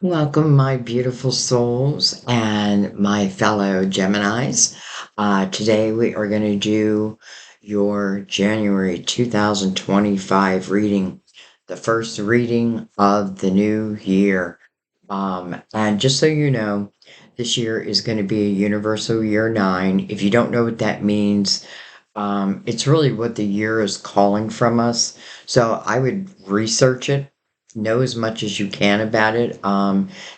Welcome, my beautiful souls and my fellow Geminis. Today we are going to do your January 2025 reading, the first reading of the new year. And just so you know, this year is going to be a universal year nine. If you don't know what that means, it's really what the year is calling from us. So I would research it, know as much as you can about it.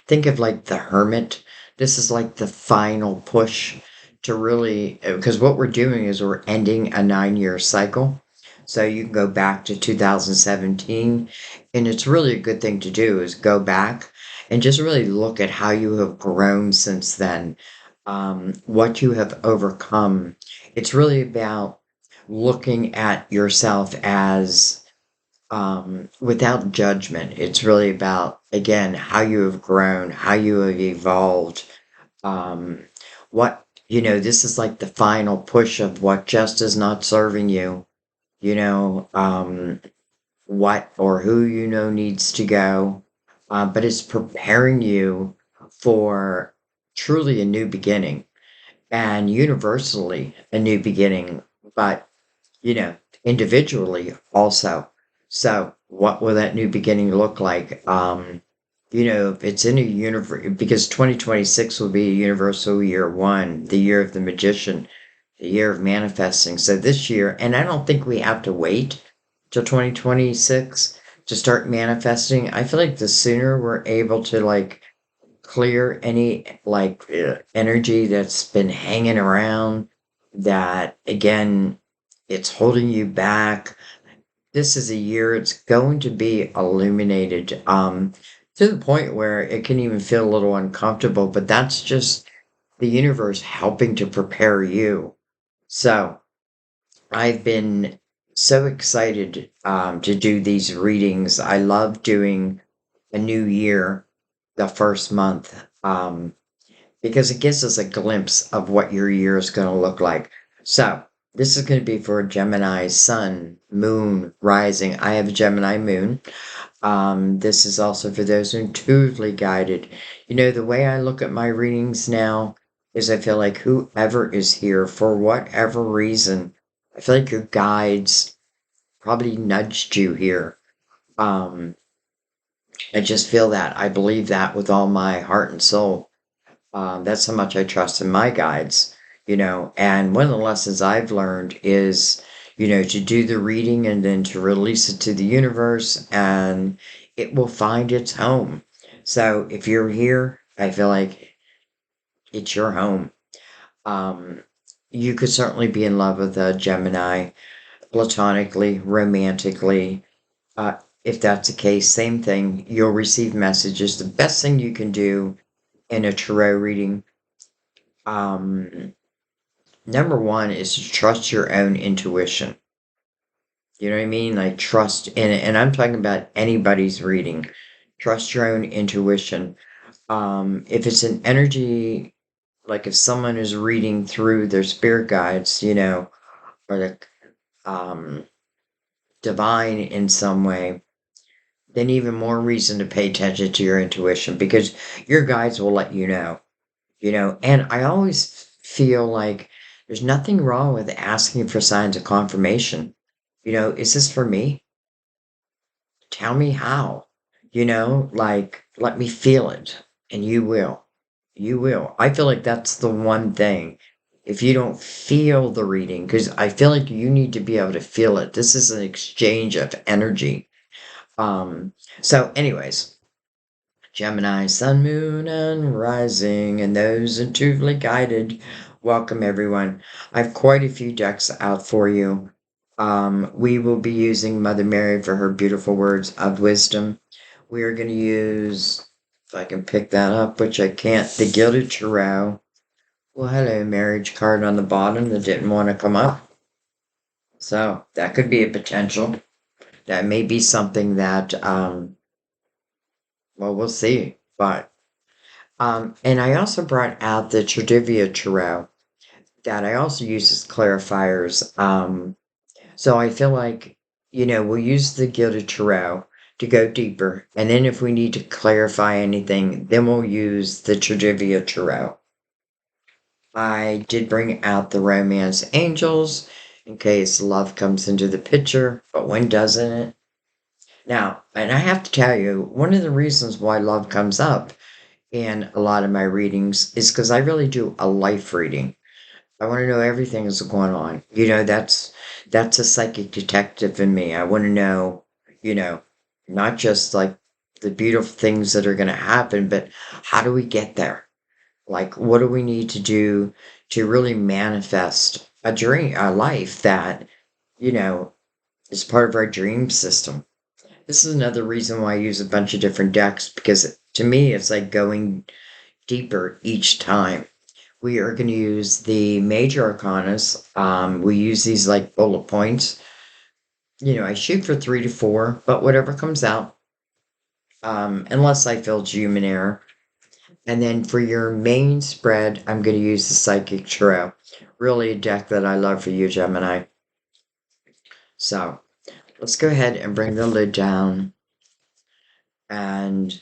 Think of like the hermit. This is like the final push to really, because what we're doing is we're ending a 9 year cycle. So you can go back to 2017, and it's really a good thing to do is go back and just really look at how you have grown since then, what you have overcome. It's really about looking at yourself as without judgment. It's really about, again, how you have grown, how you have evolved. Um, this is like the final push of what just is not serving you, what or who needs to go. But it's preparing you for truly a new beginning and universally a new beginning, but individually also. So, what will that new beginning look like? If it's in a universe, because 2026 will be a universal year one, the year of the magician, the year of manifesting. So, this year, and I don't think we have to wait till 2026 to start manifesting. I feel like the sooner we're able to like clear any energy that's been hanging around that again it's holding you back. This is a year it's going to be illuminated to the point where it can even feel a little uncomfortable, but that's just the universe helping to prepare you. So I've been so excited to do these readings. I love doing a new year the first month, because it gives us a glimpse of what your year is going to look like. So, this is going to be for Gemini sun, moon, rising. I have a Gemini moon. This is also for those who are intuitively guided. The way I look at my readings now is I feel like whoever is here, for whatever reason, I feel like your guides probably nudged you here. Um, I just feel that. I believe that with all my heart and soul. That's how much I trust in my guides, And one of the lessons I've learned is, to do the reading and then to release it to the universe and it will find its home. So if you're here, I feel like it's your home. Um, you could certainly be in love with a Gemini platonically, romantically. Uh, if that's the case, same thing. You'll receive messages. The best thing you can do in a tarot reading, um, number one is to trust your own intuition. You know what I mean? Like trust in it. And I'm talking about anybody's reading. Trust your own intuition. If it's an energy, like if someone is reading through their spirit guides, or the um, divine in some way, then even more reason to pay attention to your intuition because your guides will let And I always feel like there's nothing wrong with asking for signs of confirmation. Is this for me? Tell me how. Let me feel it. And you will. You will. I feel like that's the one thing. If you don't feel the reading, because I feel like you need to be able to feel it. This is an exchange of energy. So, anyways, Gemini, Sun, Moon, and Rising, and those intuitively guided. Welcome, everyone. I have quite a few decks out for you. We will be using Mother Mary for her beautiful words of wisdom. We are going to use, if I can pick that up, which I can't, the Gilded Tarot. Well, hello, marriage card on the bottom that didn't want to come up. So that could be a potential. That may be something that, well, we'll see. But and I also brought out the Tradivia Tarot that I also use as clarifiers. So I feel like, we'll use the Gilded Tarot to go deeper. And then if we need to clarify anything, then we'll use the Trivia Tarot. I did bring out the Romance Angels in case love comes into the picture, but when doesn't it? Now, and I have to tell you, one of the reasons why love comes up in a lot of my readings is because I really do a life reading. I want to know everything that's going on. That's a psychic detective in me. I want to know, you know, not just like the beautiful things that are going to happen, but how do we get there? Like, what do we need to do to really manifest a dream, a life that, you know, is part of our dream system? This is another reason why I use a bunch of different decks because to me, it's like going deeper each time. We are going to use the major arcanas. We use these like bullet points. I shoot for 3 to 4, but whatever comes out, unless I feel human error. And then for your main spread, I'm going to use the Psychic Tarot. Really a deck that I love for you, Gemini. So let's go ahead and bring the lid down. And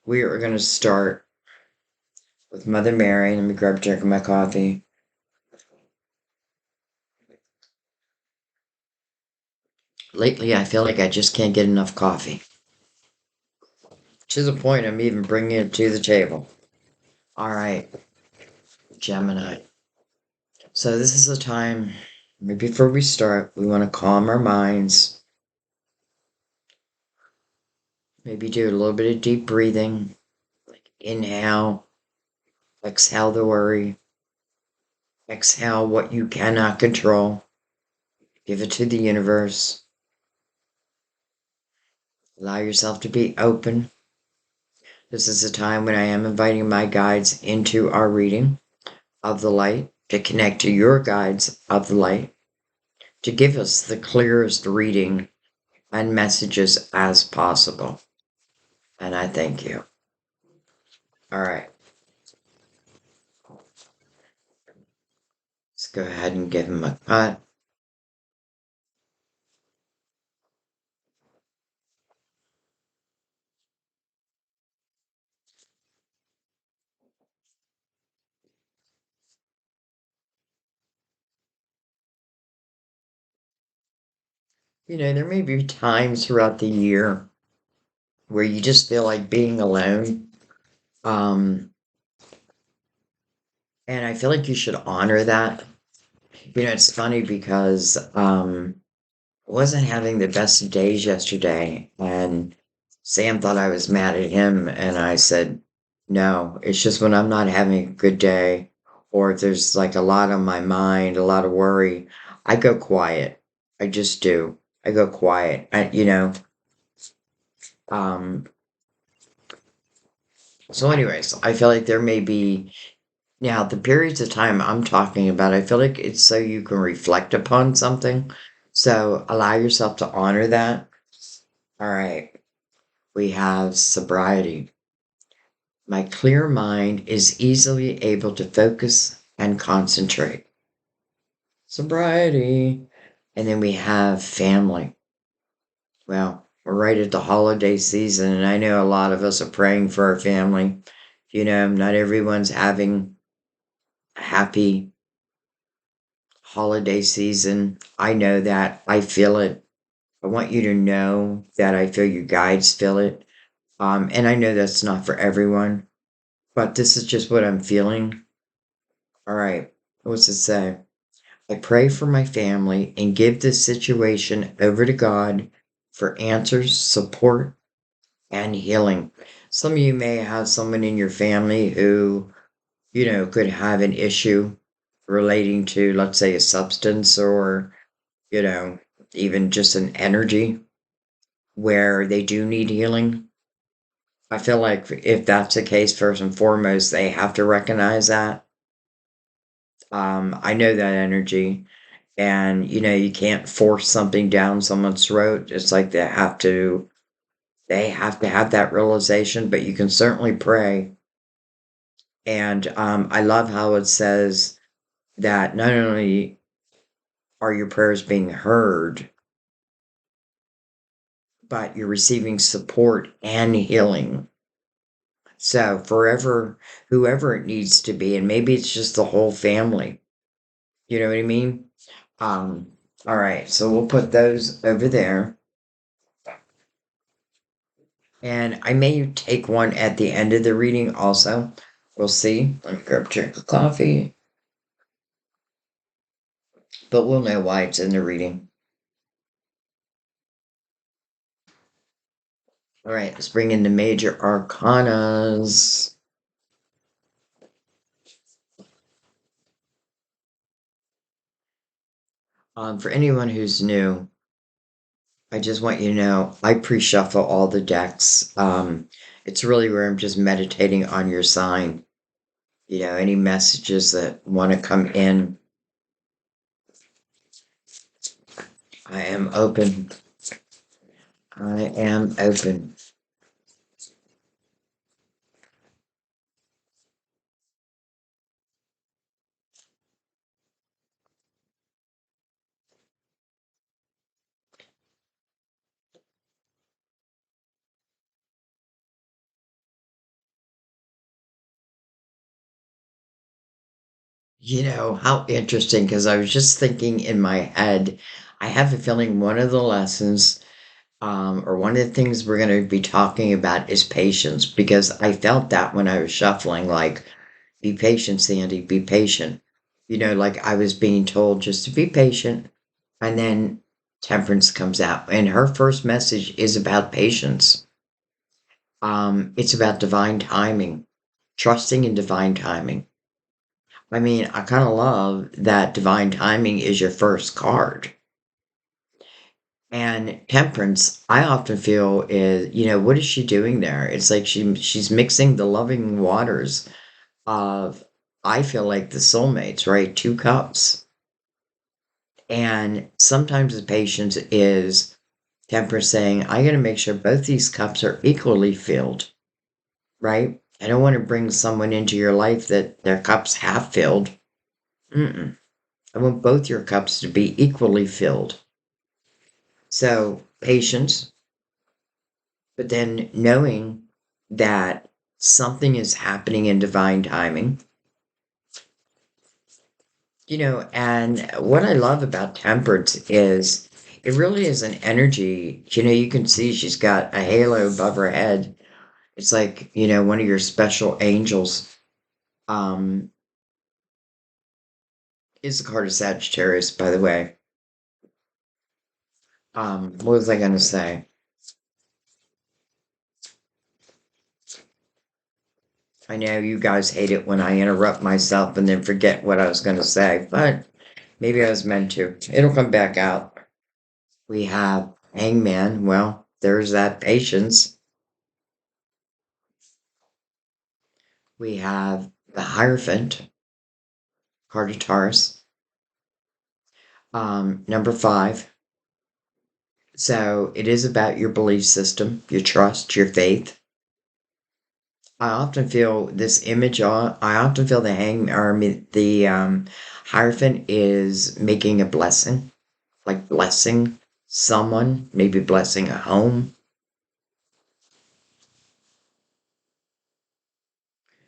we are going to start with Mother Mary. Let me grab a drink of my coffee. Lately, I feel like I just can't get enough coffee. To the point I'm even bringing it to the table. All right, Gemini. So this is the time, maybe before we start, we want to calm our minds. Maybe do a little bit of deep breathing. Like inhale, exhale the worry. Exhale what you cannot control. Give it to the universe. Allow yourself to be open. This is a time when I am inviting my guides into our reading of the light to connect to your guides of the light to give us the clearest reading and messages as possible. And I thank you. All right. Let's go ahead and give him a cut. There may be times throughout the year where you just feel like being alone. Um, and I feel like you should honor that. It's funny because I wasn't having the best of days yesterday, and Sam thought I was mad at him, and I said, no, it's just when I'm not having a good day, or if there's like a lot on my mind, a lot of worry, I go quiet. I just do. I go quiet. Um, so anyways, I feel like there may be now the periods of time I'm talking about, I feel like it's so you can reflect upon something. So allow yourself to honor that. All right. We have sobriety. My clear mind is easily able to focus and concentrate. Sobriety. And then we have family. Well, we're right at the holiday season, and I know a lot of us are praying for our family. Not everyone's having a happy holiday season. I know that. I feel it. I want you to know that I feel you guides feel it. And I know that's not for everyone, but this is just what I'm feeling. All right. What's it say? I pray for my family and give this situation over to God for answers, support, and healing. Some of you may have someone in your family who, could have an issue relating to, let's say, a substance or, you know, even just an energy where they do need healing. I feel like if that's the case, first and foremost, they have to recognize that. I know that energy, and you can't force something down someone's throat. It's like they have to have that realization, but you can certainly pray. And I love how it says that not only are your prayers being heard, but you're receiving support and healing. So forever, whoever it needs to be, and maybe it's just the whole family. You know what I mean? Um, all right, so we'll put those over there. And I may take one at the end of the reading also. We'll see. Let me grab a drink of coffee. But we'll know why it's in the reading. All right, let's bring in the major arcanas. For anyone who's new, I just want you to know I pre-shuffle all the decks. It's really where I'm just meditating on your sign. You know, any messages that want to come in, I am open. I am open. You know, how interesting, because I was just thinking in my head, I have a feeling one of the lessons, or one of the things we're going to be talking about is patience, because I felt that when I was shuffling, like, be patient, Sandy, be patient. You know, like I was being told just to be patient, and then Temperance comes out, and her first message is about patience. It's about divine timing, trusting in divine timing. I mean, I kind of love that divine timing is your first card. And temperance, I often feel is, you know, what is she doing there? It's like she's mixing the loving waters of, I feel like the soulmates, right? Two cups. And sometimes the patience is temperance saying, I got to make sure both these cups are equally filled, right? I don't want to bring someone into your life that their cups half filled. Mm-mm. I want both your cups to be equally filled. So, patience, but then knowing that something is happening in divine timing. You know, and what I love about temperance is it really is an energy. You know, you can see she's got a halo above her head. It's like, you know, one of your special angels. Um, is the card of Sagittarius, by the way. What was I gonna say? I know you guys hate it when I interrupt myself and then forget what I was gonna say, but maybe I was meant to. It'll come back out. We have Hangman. Well, there's that patience. We have the Hierophant, card of Taurus. Number five. So it is about your belief system, your trust, your faith. I often feel this image on. I often feel the Hierophant is making a blessing, like blessing someone, maybe blessing a home.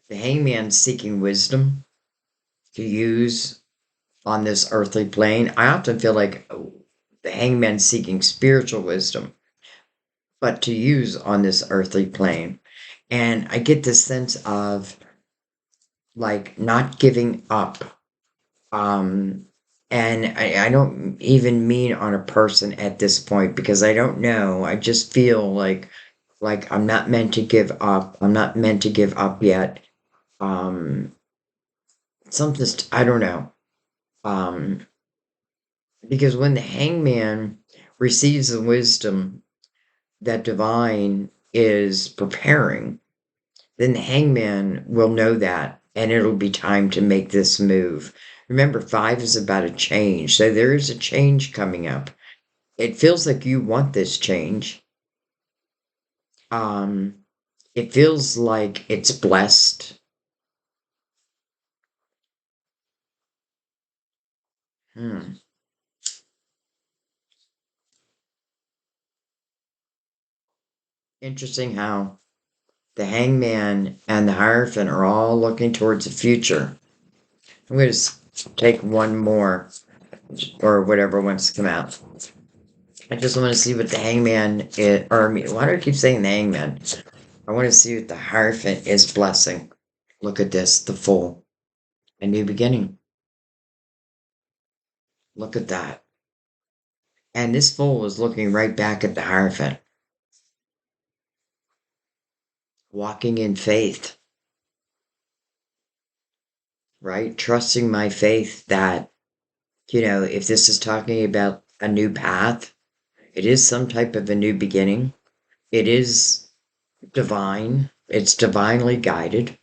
The Hangman seeking wisdom to use on this earthly plane. I often feel like the Hangman seeking spiritual wisdom, but to use on this earthly plane. And I get this sense of like not giving up. Um, and I don't even mean on a person at this point because I don't know. I just feel like I'm not meant to give up. I'm not meant to give up yet. Um, something's I don't know. Um, because when the hangman receives the wisdom that divine is preparing, then the hangman will know that and it'll be time to make this move. Remember, five is about a change. So there is a change coming up. It feels like you want this change. Um, it feels like it's blessed. Hmm. Interesting how the hangman and the hierophant are all looking towards the future. I'm going to take one more, or whatever wants to come out. I just want to see what the hangman is, or I mean, why do I keep saying the hangman? I want to see what the hierophant is blessing. Look at this, the Fool, a new beginning. Look at that. And this Fool is looking right back at the hierophant, walking in faith, right? Trusting my faith that, if this is talking about a new path, it is some type of a new beginning. It is divine. It's divinely guided.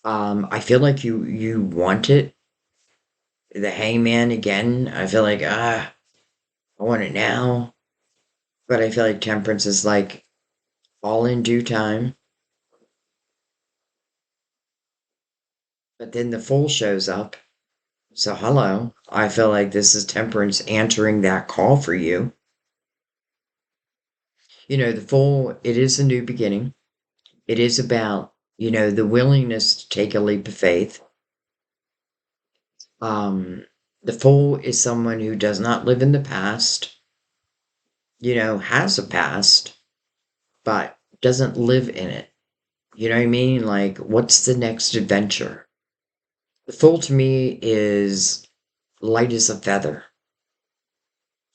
I feel like you want it. The hangman again. I feel like I want it now. But I feel like temperance is like all in due time. But then the fool shows up. So hello. I feel like this is temperance answering that call for you. The fool, it is a new beginning. It is about, the willingness to take a leap of faith. The fool is someone who does not live in the past, has a past, but doesn't live in it. You know what I mean? Like, what's the next adventure? The fool to me is light as a feather.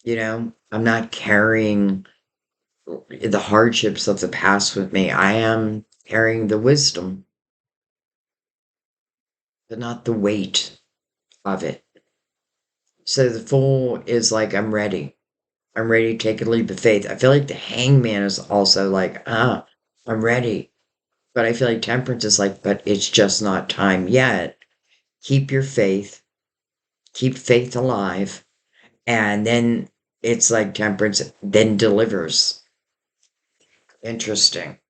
I'm not carrying the hardships of the past with me. I am carrying the wisdom, but not the weight of it. So the fool is like, I'm ready. I'm ready to take a leap of faith. I feel like the hangman is also like, I'm ready. But I feel like temperance is like, but it's just not time yet. Keep your faith, keep faith alive. And then it's like temperance then delivers. Interesting.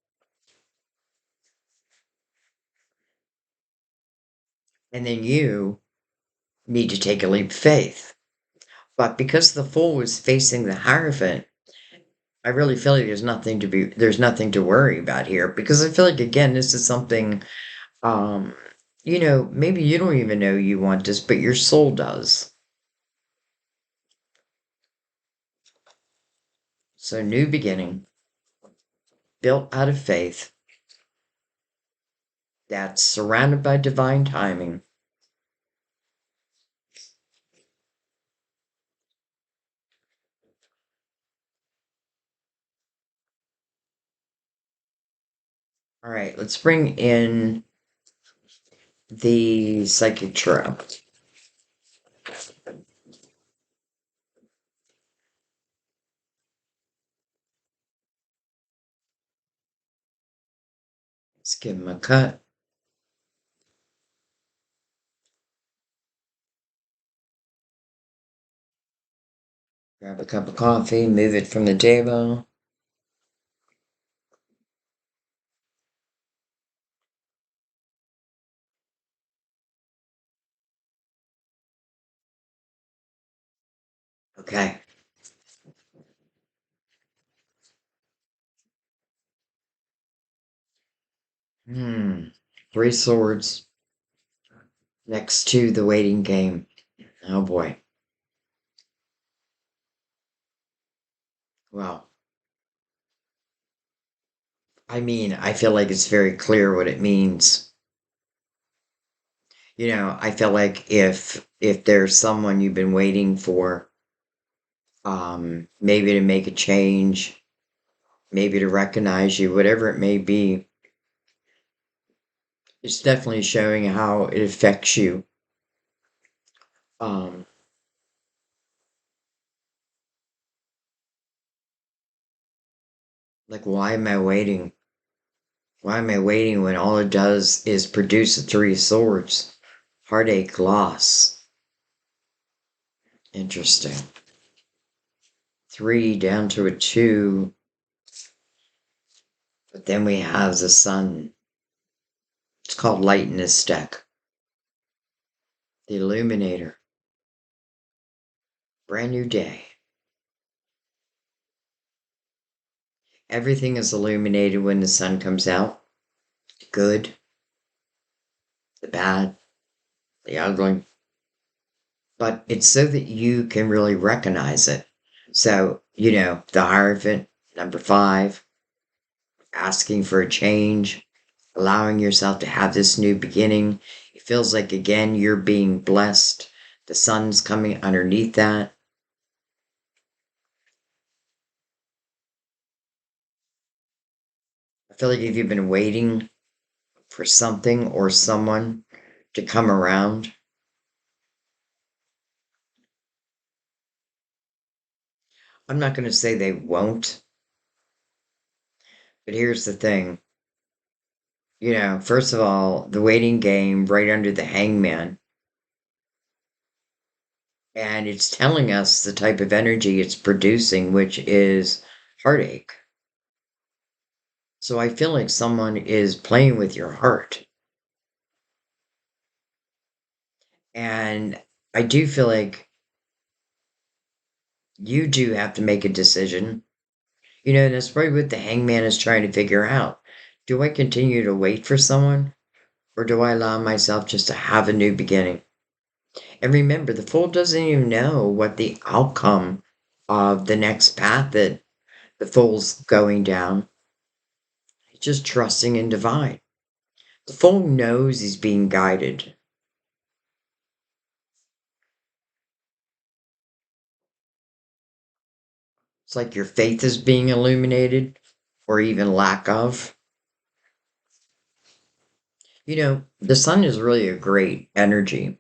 And then you need to take a leap of faith. But because the fool was facing the Hierophant, I really feel like there's nothing to worry about here. Because I feel like again, this is something um, maybe you don't even know you want this, but your soul does. So new beginning, built out of faith, that's surrounded by divine timing. All right, let's bring in the psychic tarot. Let's give him a cut. Grab a cup of coffee, move it from the table. Okay. Hmm. Three swords next to the waiting game. Oh boy. Well, I mean, I feel like it's very clear what it means. I feel like if there's someone you've been waiting for, maybe to make a change, maybe to recognize you, whatever it may be, it's definitely showing how it affects you. Um, like why am I waiting? Why am I waiting when all it does is produce the three swords? Heartache, loss. Interesting. Three down to a two. But then we have the sun. It's called light in this deck. The illuminator. Brand new day. Everything is illuminated when the sun comes out. The good, the bad, the ugly. But it's so that you can really recognize it. So, the Hierophant, number 5, asking for a change, allowing yourself to have this new beginning. It feels like, again, you're being blessed. The sun's coming underneath that. I feel like if you've been waiting for something or someone to come around, I'm not going to say they won't, but here's the thing. First of all, the waiting game right under the hangman, and it's telling us the type of energy it's producing, which is heartache. So I feel like someone is playing with your heart. And I do feel like you do have to make a decision. And that's probably what the hangman is trying to figure out. Do I continue to wait for someone, or do I allow myself just to have a new beginning? And remember, the fool doesn't even know what the outcome of the next path that the fool's going down. He's just trusting in divine. The fool knows he's being guided. It's like your faith is being illuminated, or even lack of. The sun is really a great energy.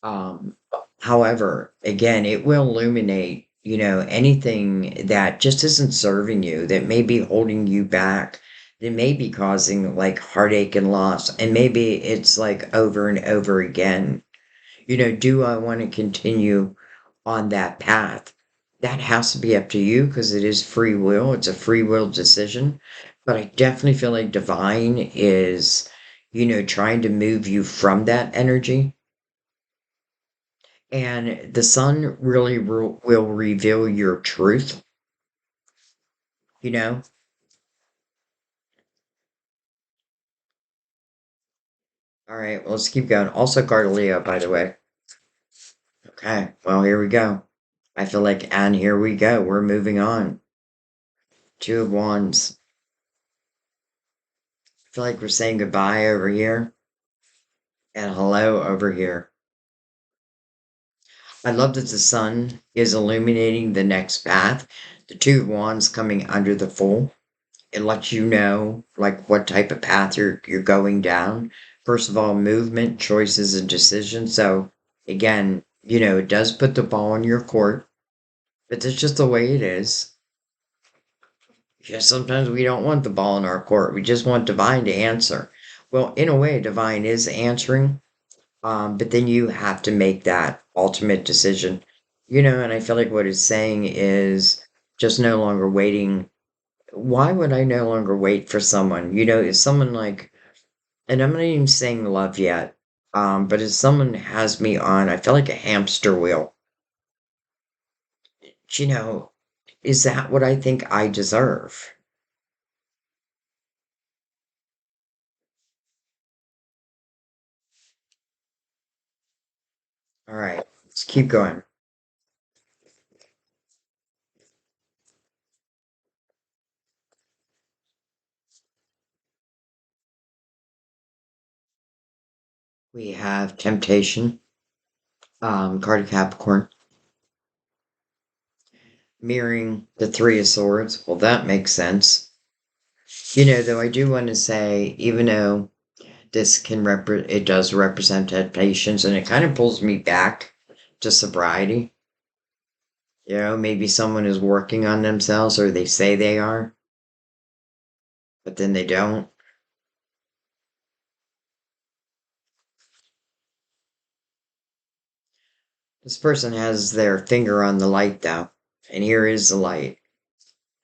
Um, However, again, it will illuminate, anything that just isn't serving you, that may be holding you back, that may be causing like heartache and loss. And maybe it's like over and over again. Do I want to continue on that path? That has to be up to you because it is free will. It's a free will decision. But I definitely feel like divine is, trying to move you from that energy, and the sun really will reveal your truth, you know? All right, well, let's keep going. Also, card Leo, by the way. Okay, well, here we go. I feel like, and here we go. We're moving on. Two of Wands. I feel like we're saying goodbye over here and hello over here. I love that the sun is illuminating the next path. The Two of Wands coming under the Fool. It lets you know like what type of path you're going down. First of all, movement, choices, and decisions. So again, it does put the ball in your court, but that's just the way it is. Sometimes we don't want the ball in our court. We just want divine to answer. Well, in a way, divine is answering, but then you have to make that ultimate decision. And I feel like what it's saying is just no longer waiting. Why would I no longer wait for someone? Is someone like, and I'm not even saying love yet, but if someone has me on, I feel like a hamster wheel. You know, is that what I think I deserve? All right, let's keep going. We have temptation, card of Capricorn, mirroring the Three of Swords. Well, that makes sense. Though I do want to say, even though this it does represent temptations, and it kind of pulls me back to sobriety. Maybe someone is working on themselves, or they say they are, but then they don't. This person has their finger on the light, though, and here is the light.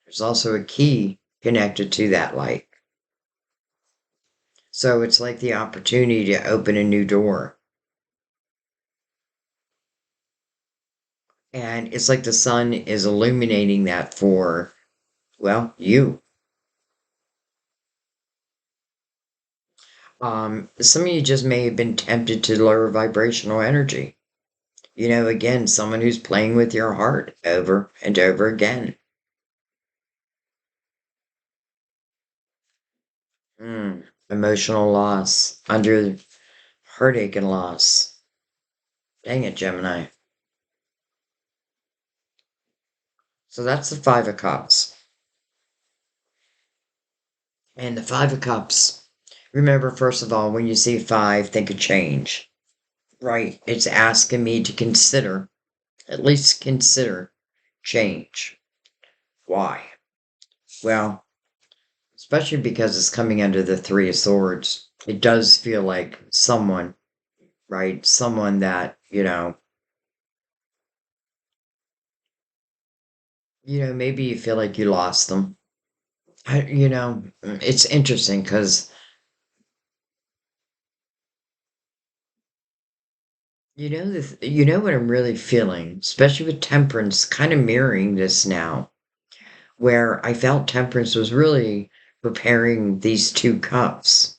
There's also a key connected to that light. So it's like the opportunity to open a new door. And it's like the sun is illuminating that for Well, you. Some of you just may have been tempted to lower vibrational energy. Again, someone who's playing with your heart over and over again. Emotional loss, under heartache and loss. Dang it, Gemini. So that's the Five of Cups. And the Five of Cups, remember, first of all, when you see five, think of change. Right? It's asking me to consider, at least consider change. Why? Well, especially because it's coming under the Three of Swords. It does feel like someone, right? Someone that, maybe you feel like you lost them. It's interesting because you know what I'm really feeling, especially with Temperance, kind of mirroring this now, where I felt Temperance was really preparing these two cups.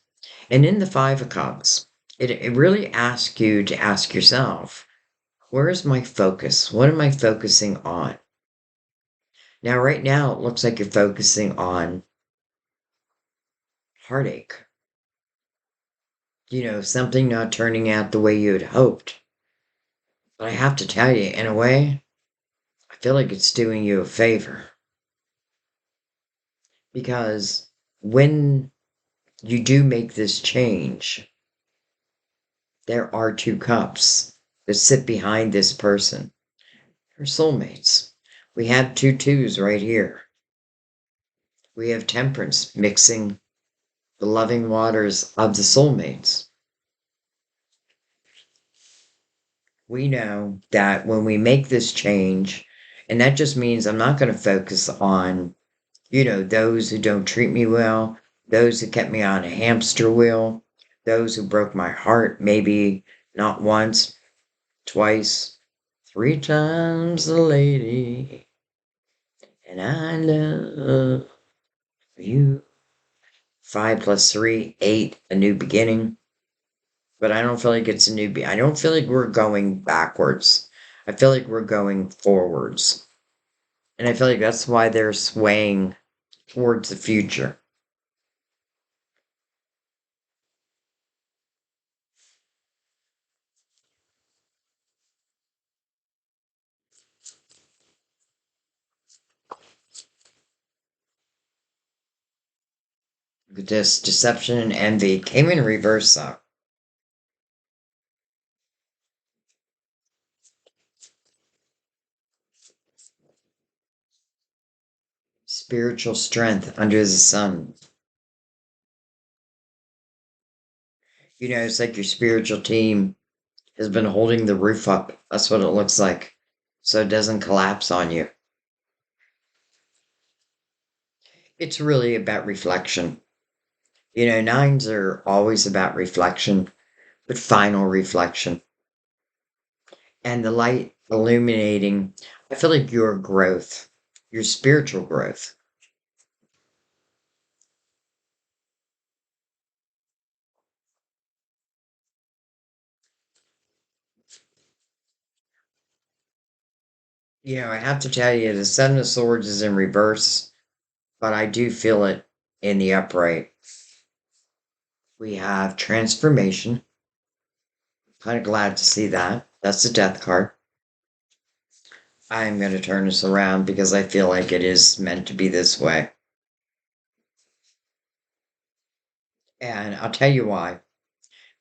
And in the Five of Cups, it really asks you to ask yourself, where is my focus? What am I focusing on? Now, right now, it looks like you're focusing on heartache. Something not turning out the way you had hoped. But I have to tell you, in a way, I feel like it's doing you a favor. Because when you do make this change, there are two cups that sit behind this person. They're soulmates. We have two twos right here. We have Temperance mixing the loving waters of the soulmates. We know that when we make this change, and that just means I'm not going to focus on, those who don't treat me well, those who kept me on a hamster wheel, those who broke my heart, maybe not once, twice, three times a lady, and I love you. Five plus three, eight, a new beginning. But I don't feel like it's a new I don't feel like we're going backwards. I feel like we're going forwards. And I feel like that's why they're swaying towards the future. This deception and envy came in reverse though. Spiritual strength under the sun. It's like your spiritual team has been holding the roof up. That's what it looks like. So it doesn't collapse on you. It's really about reflection. Nines are always about reflection, but final reflection. And the light illuminating, I feel like your growth, your spiritual growth. I have to tell you, the Seven of Swords is in reverse, but I do feel it in the upright. We have transformation. Kind of glad to see that. That's the death card. I'm going to turn this around because I feel like it is meant to be this way. And I'll tell you why.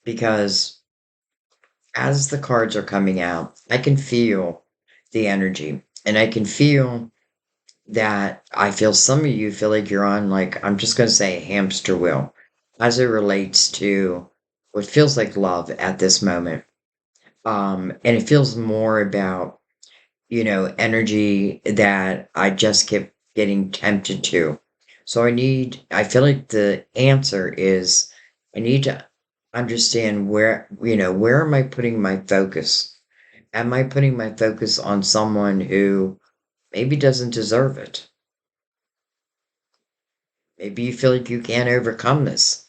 Because as the cards are coming out, I can feel the energy. And I can feel that I feel some of you feel like you're on, like, I'm just going to say hamster wheel as it relates to what feels like love at this moment. And it feels more about, energy that I just kept getting tempted to. So I feel like the answer is I need to understand where am I putting my focus? Am I putting my focus on someone who maybe doesn't deserve it? Maybe you feel like you can't overcome this.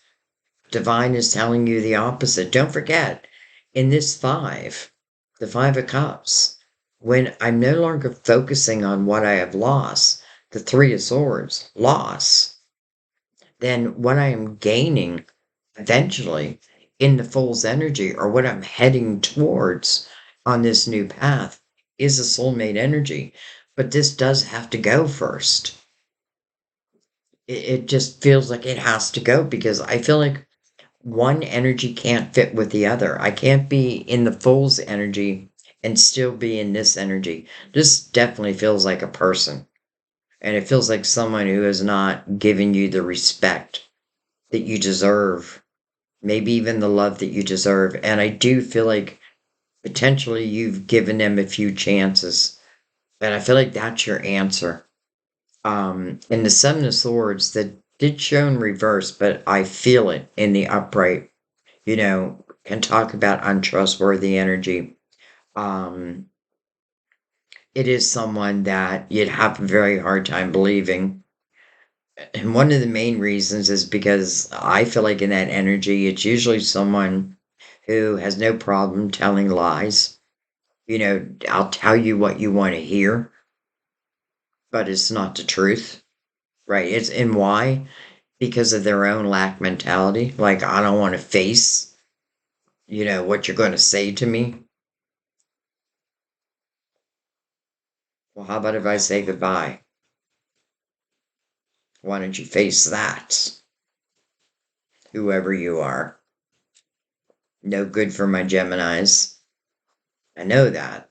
Divine is telling you the opposite. Don't forget, in this five, the Five of Cups, when I'm no longer focusing on what I have lost, the Three of Swords, loss, then what I am gaining eventually in the Fool's energy, or what I'm heading towards on this new path, is a soulmate energy. But this does have to go first. It just feels like it has to go because I feel like one energy can't fit with the other. I can't be in the Fool's energy and still be in this energy. This definitely feels like a person. And it feels like someone who has not given you the respect that you deserve, maybe even the love that you deserve. And I do feel like potentially you've given them a few chances. And I feel like that's your answer. In the Seven of Swords, that did show in reverse, but I feel it in the upright, can talk about untrustworthy energy. Um, it is someone that you'd have a very hard time believing. And one of the main reasons is because I feel like in that energy, it's usually someone who has no problem telling lies. I'll tell you what you want to hear, but it's not the truth, right? And why? Because of their own lack mentality. Like, I don't want to face, what you're going to say to me. Well, how about if I say goodbye? Why don't you face that? Whoever you are. No good for my Geminis. I know that.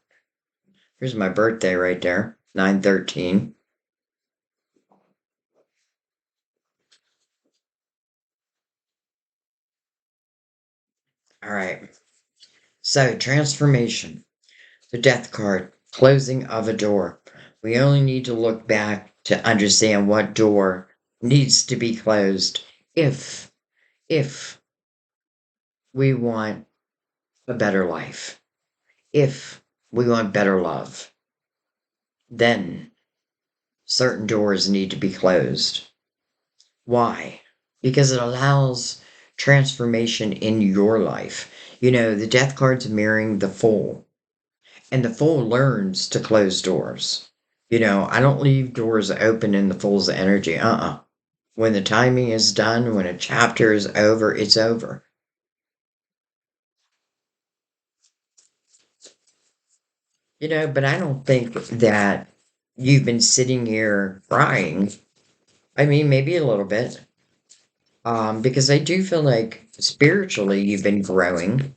Here's my birthday right there, 9/13. All right. So, transformation. The death card. Closing of a door. We only need to look back to understand what door needs to be closed if we want a better life. If we want better love, then certain doors need to be closed. Why? Because it allows transformation in your life. The death card's mirroring the Fool, and the Fool learns to close doors. I don't leave doors open in the Fool's energy. When the timing is done, when a chapter is over, it's over. But I don't think that you've been sitting here crying. I mean, maybe a little bit. Because I do feel like spiritually you've been growing.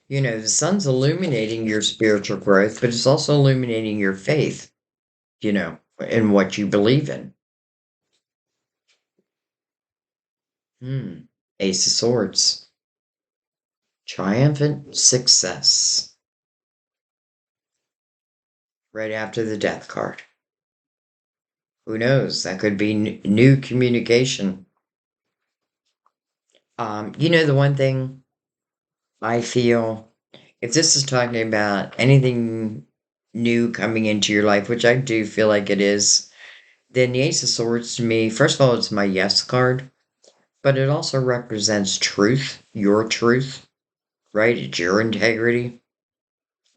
The sun's illuminating your spiritual growth, but it's also illuminating your faith, in what you believe in. Ace of Swords. Triumphant success. Right after the death card. Who knows? That could be new communication. The one thing I feel, if this is talking about anything new coming into your life, which I do feel like it is, then the Ace of Swords to me, first of all, it's my yes card, but it also represents truth, your truth, right? It's your integrity.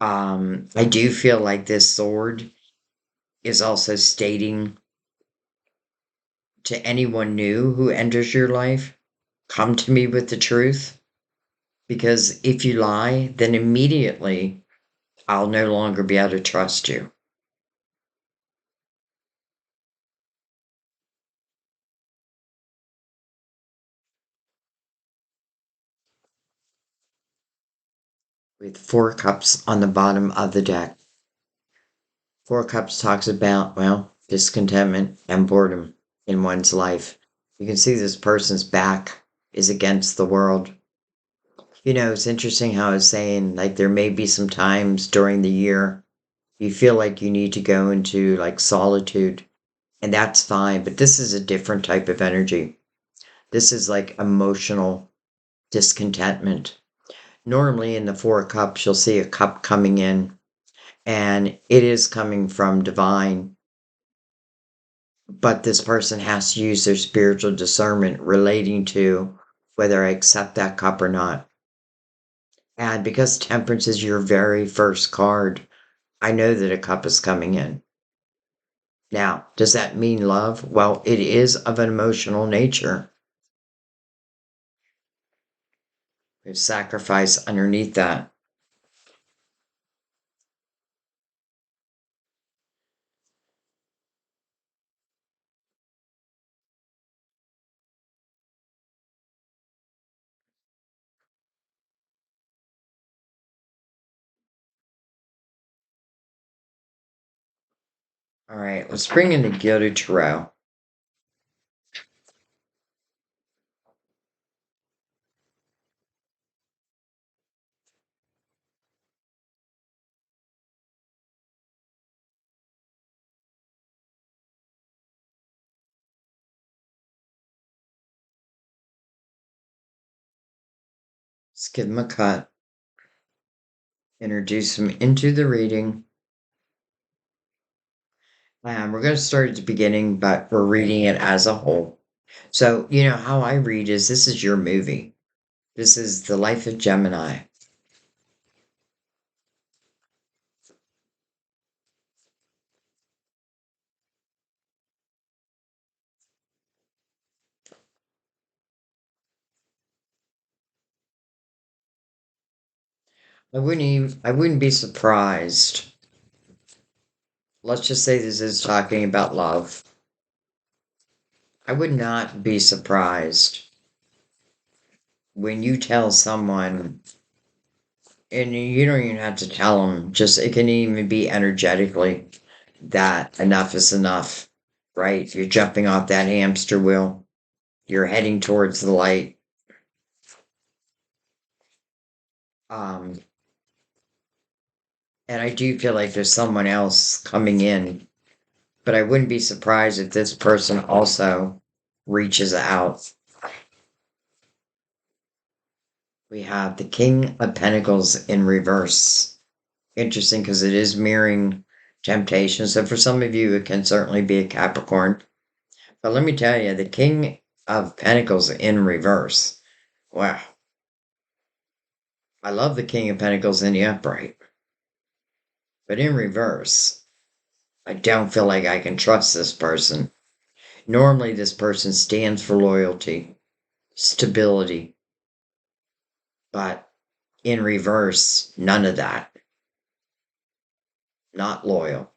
I do feel like this sword is also stating to anyone new who enters your life, come to me with the truth. Because if you lie, then immediately I'll no longer be able to trust you. With Four Cups on the bottom of the deck. Four Cups talks about, well, discontentment and boredom in one's life. You can see this person's back is against the world. It's interesting how I was saying, like, there may be some times during the year you feel like you need to go into, like, solitude, and that's fine, but this is a different type of energy. This is like emotional discontentment. Normally in the Four of Cups, you'll see a cup coming in, and it is coming from divine, but this person has to use their spiritual discernment relating to whether I accept that cup or not. And because temperance is your very first card, I know that a cup is coming in. Now, does that mean love? Well, it is of an emotional nature. There's sacrifice underneath that. All right, let's bring in the Gilded Tarot. Let's give them a cut. Introduce them into the reading. We're going to start at the beginning, but we're reading it as a whole. So, you know, how I read is this is your movie. This is the life of Gemini. I wouldn't be surprised. Let's just say this is talking about love. I would not be surprised when you tell someone, and you don't even have to tell them, just it can even be energetically that enough is enough, right? You're jumping off that hamster wheel, you're heading towards the light. Um, and I do feel like there's someone else coming in, but I wouldn't be surprised if this person also reaches out. We have the King of Pentacles in reverse. Interesting because it is mirroring temptation. So for some of you, it can certainly be a Capricorn. But let me tell you, the King of Pentacles in reverse. Wow. I love the King of Pentacles in the upright. But in reverse, I don't feel like I can trust this person. Normally, this person stands for loyalty, stability. But in reverse, none of that. Not loyal.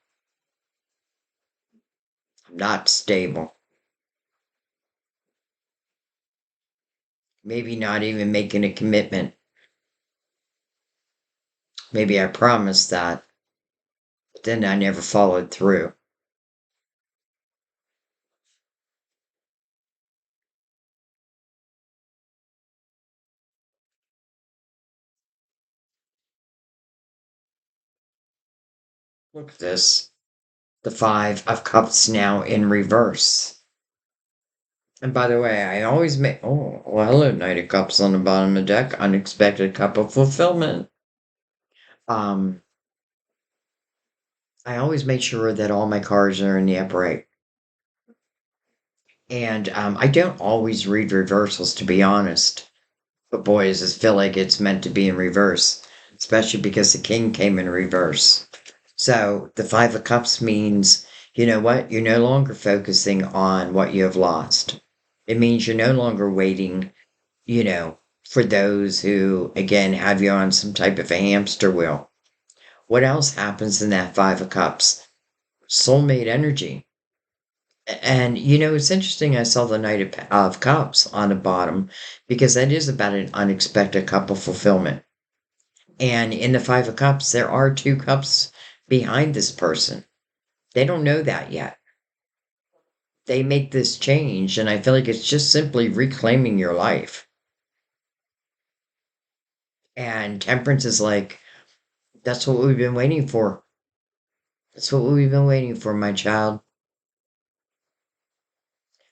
Not stable. Maybe not even making a commitment. Maybe I promised that, but then I never followed through. Look at this. The Five of Cups now in reverse. And by the way, I always make. Oh, well, hello, Knight of Cups on the bottom of the deck. Unexpected cup of fulfillment. Um, I always make sure that all my cards are in the upright. And I don't always read reversals, to be honest. But boy, does it feel like it's meant to be in reverse, especially because the king came in reverse. So the Five of Cups means, you know what? You're no longer focusing on what you have lost. It means you're no longer waiting, for those who, again, have you on some type of a hamster wheel. What else happens in that Five of Cups? Soulmate energy. And it's interesting. I saw the Knight of Cups on the bottom because that is about an unexpected cup of fulfillment. And in the Five of Cups, there are two cups behind this person. They don't know that yet. They make this change, and I feel like it's just simply reclaiming your life. And Temperance is like, that's what we've been waiting for. That's what we've been waiting for, my child.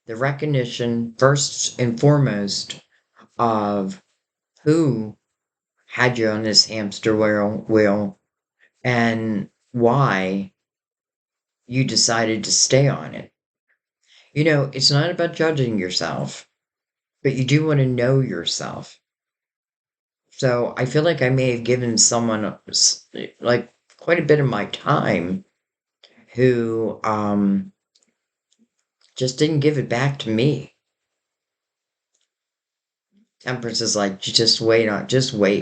The recognition, first and foremost, of who had you on this hamster wheel, and why you decided to stay on it. It's not about judging yourself, but you do want to know yourself. So I feel like I may have given someone like quite a bit of my time who just didn't give it back to me. Temperance is like, just wait,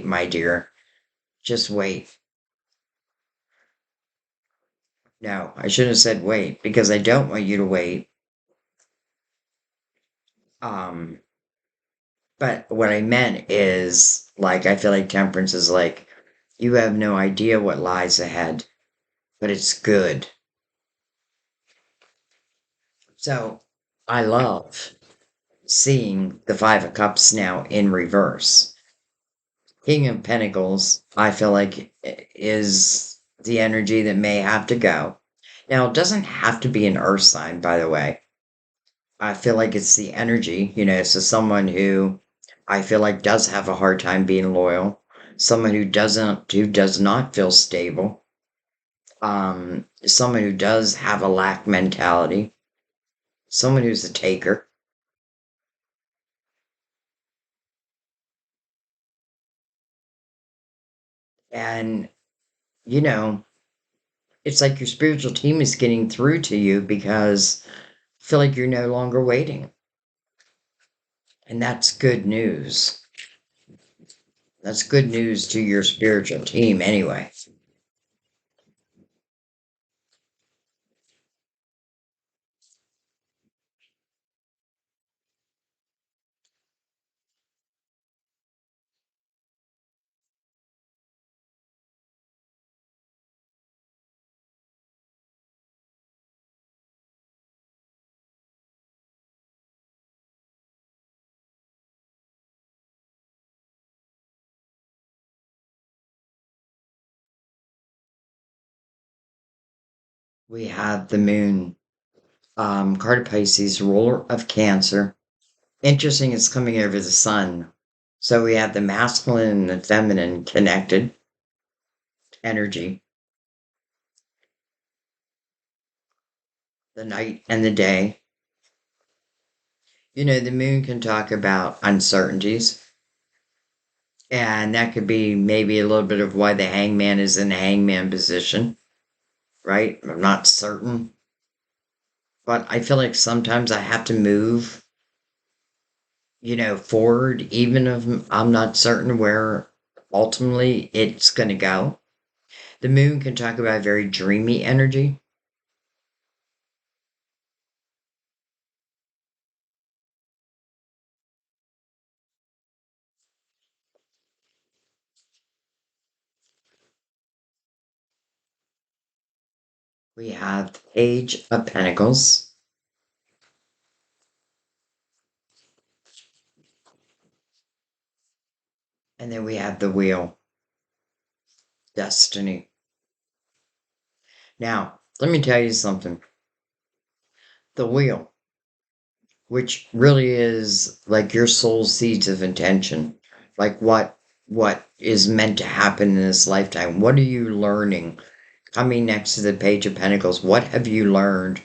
my dear. Just wait. No, I shouldn't have said wait because I don't want you to wait. Um, but what I meant is like, I feel like temperance is like, you have no idea what lies ahead, but it's good. So I love seeing the Five of Cups now in reverse. King of Pentacles, I feel like is the energy that may have to go. Now, it doesn't have to be an earth sign, by the way. I feel like it's the energy, so someone who I feel like does have a hard time being loyal, someone who does not feel stable, someone who does have a lack mentality, someone who's a taker. And, you know, it's like your spiritual team is getting through to you because I feel like you're no longer waiting. And that's good news. That's good news to your spiritual team anyway. We have the moon, card of Pisces, ruler of Cancer. Interesting, it's coming over the sun. So we have the masculine and the feminine connected energy, the night and the day. The moon can talk about uncertainties, and that could be maybe a little bit of why the hangman is in the hangman position, right? I'm not certain, but I feel like sometimes I have to move, forward, even if I'm not certain where ultimately it's going to go. The moon can talk about very dreamy energy. We have the Page of Pentacles, and then we have the Wheel, Destiny. Now, let me tell you something. The Wheel, which really is like your soul seeds of intention, like what is meant to happen in this lifetime. What are you learning? Coming next to the Page of Pentacles, what have you learned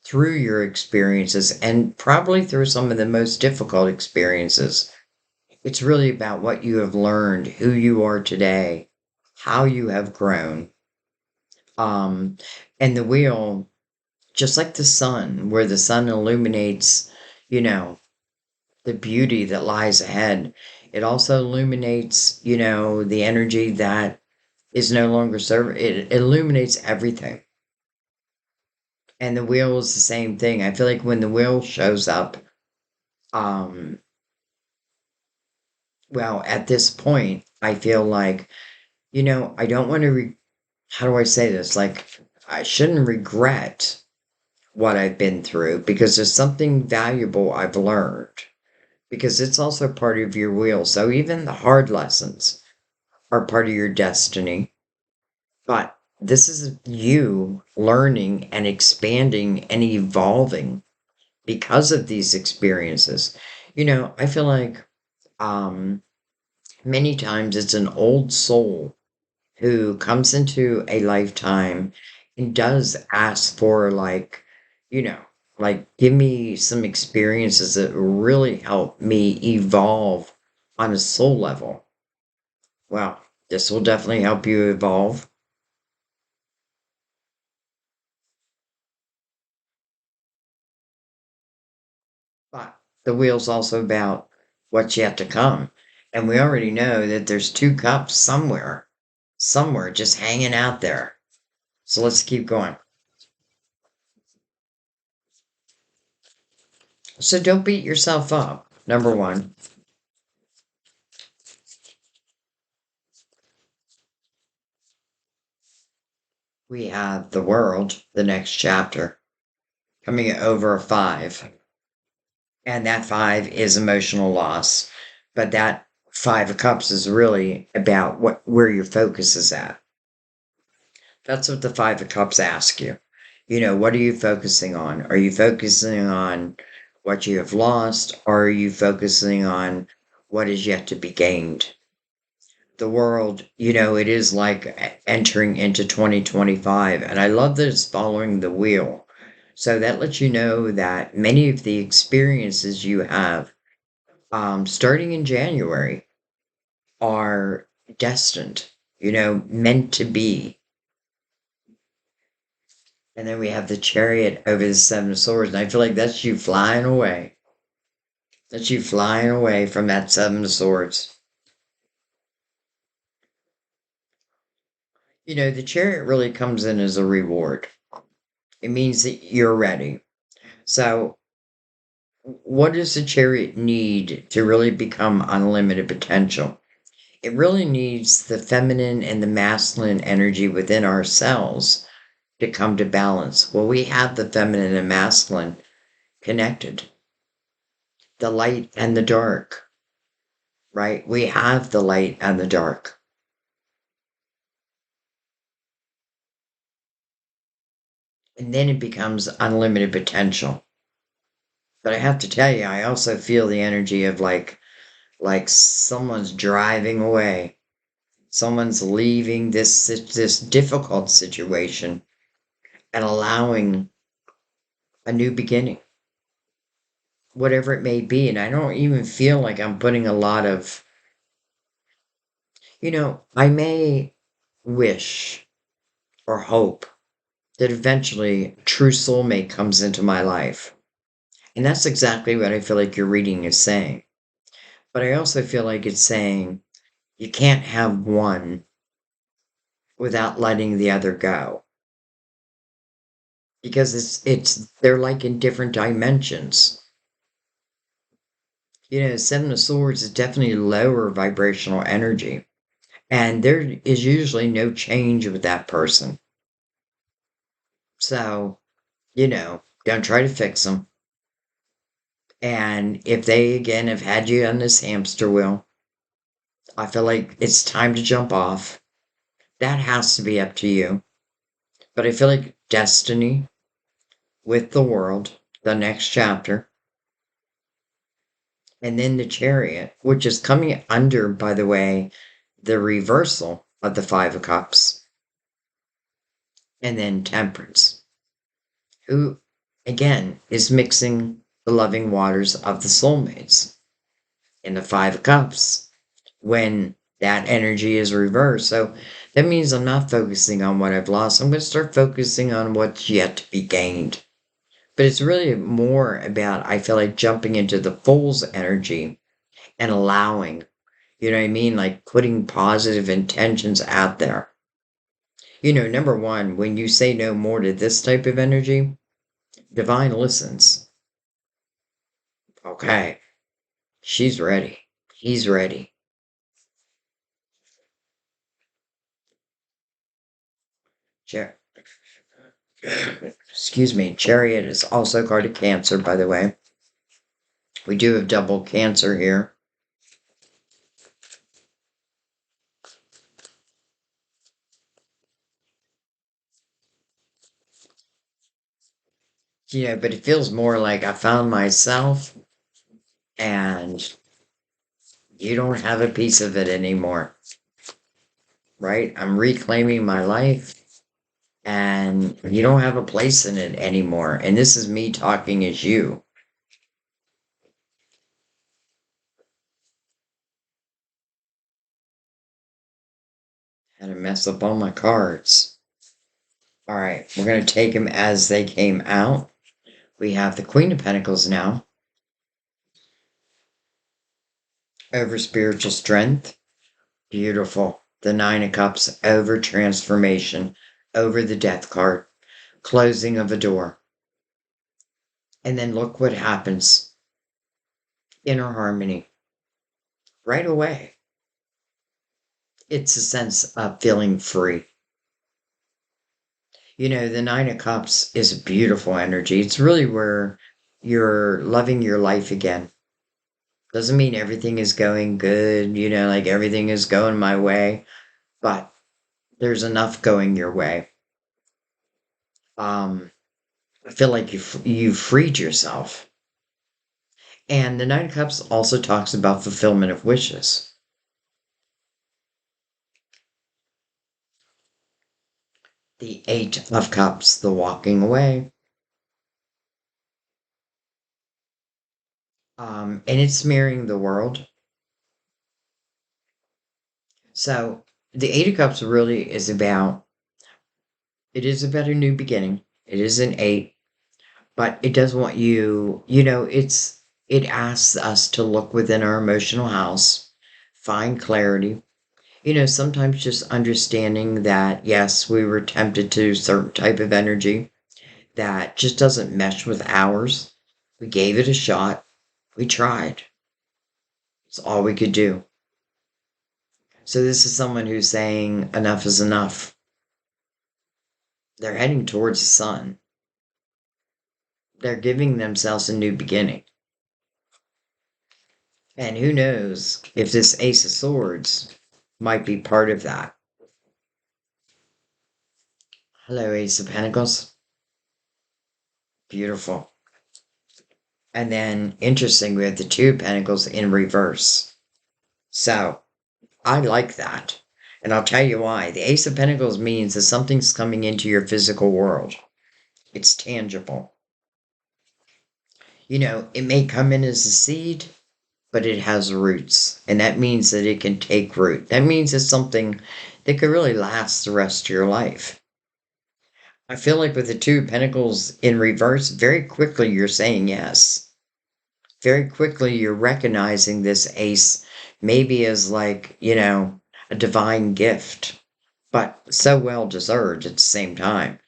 through your experiences and probably through some of the most difficult experiences? It's really about what you have learned, who you are today, how you have grown. Um, and the wheel, just like the sun, where the sun illuminates, you know, the beauty that lies ahead, it also illuminates, the energy that is no longer serving. It illuminates everything. And the wheel is the same thing. I feel like when the wheel shows up, um, well, at this point, I feel like, I don't want to, how do I say this? Like, I shouldn't regret what I've been through because there's something valuable I've learned because it's also part of your wheel. So even the hard lessons are part of your destiny. But this is you learning and expanding and evolving because of these experiences. I feel like um, many times it's an old soul who comes into a lifetime and does ask for, like, you know, like, give me some experiences that really help me evolve on a soul level. Well, this will definitely help you evolve. But the wheel's also about what's yet to come. And we already know that there's two cups somewhere just hanging out there. So let's keep going. So don't beat yourself up. Number one, we have the world, the next chapter, coming over a five. And that five is emotional loss. But that five of cups is really about where your focus is at. That's what the five of cups ask you. What are you focusing on? Are you focusing on what you have lost, or are you focusing on what is yet to be gained? The world, it is like entering into 2025, and I love that it's following the wheel. So that lets you know that many of the experiences you have, starting in January, are destined, meant to be. And then we have the chariot over the seven of swords. And I feel like that's you flying away. That's you flying away from that seven of swords. The chariot really comes in as a reward. It means that you're ready. So, what does the chariot need to really become unlimited potential? It really needs the feminine and the masculine energy within ourselves to come to balance. Well, we have the feminine and masculine connected, the light and the dark, right? We have the light and the dark. And then it becomes unlimited potential. But I have to tell you, I also feel the energy of like someone's driving away. Someone's leaving this difficult situation and allowing a new beginning, whatever it may be. And I don't even feel like I'm putting a lot of, I may wish or hope that eventually a true soulmate comes into my life. And that's exactly what I feel like your reading is saying. But I also feel like it's saying you can't have one without letting the other go. Because they're like in different dimensions. Seven of Swords is definitely lower vibrational energy. And there is usually no change with that person. So, don't try to fix them. And if they again have had you on this hamster wheel, I feel like it's time to jump off. That has to be up to you. But I feel like destiny with the world, the next chapter, and then the chariot, which is coming under, by the way, the reversal of the five of cups, and then temperance, who again is mixing the loving waters of the soulmates in the five of cups when that energy is reversed. So that means I'm not focusing on what I've lost. I'm going to start focusing on what's yet to be gained. But it's really more about, I feel like, jumping into the fool's energy and allowing, you know what I mean? Like putting positive intentions out there. Number one, when you say no more to this type of energy, divine listens. Okay, she's ready. He's ready. Char- Excuse me. Chariot is also a card of Cancer, by the way. We do have double Cancer here. But it feels more like I found myself and you don't have a piece of it anymore. right? I'm reclaiming my life and you don't have a place in it anymore. And this is me talking as you. Had to mess up all my cards. All right, we're going to take them as they came out. We have the Queen of Pentacles now over spiritual strength. Beautiful. The Nine of Cups over transformation, over the Death card, closing of a door. And then look what happens. Inner harmony. Right away. It's a sense of feeling free. You know, the Nine of Cups is a beautiful energy. It's really where you're loving your life again. Doesn't mean everything is going good, like everything is going my way, but there's enough going your way. Um, I feel like you freed yourself. And the Nine of Cups also talks about fulfillment of wishes. The Eight of Cups, the walking away. And it's mirroring the world. So the Eight of Cups really it is about a new beginning. It is an eight, but it does want it asks us to look within our emotional house, find clarity. Sometimes just understanding that, yes, we were tempted to a certain type of energy that just doesn't mesh with ours. We gave it a shot. We tried. It's all we could do. So this is someone who's saying enough is enough. They're heading towards the sun. They're giving themselves a new beginning. And who knows if this Ace of Swords might be part of that. Hello, Ace of Pentacles. Beautiful. And then, interesting, we have the Two of Pentacles in reverse. So, I like that. And I'll tell you why. The Ace of Pentacles means that something's coming into your physical world. It's tangible. It may come in as a seed, but it has roots. And that means that it can take root. That means it's something that could really last the rest of your life. I feel like with the Two of Pentacles in reverse, very quickly you're saying yes. Very quickly you're recognizing this ace maybe as like, a divine gift, but so well deserved at the same time.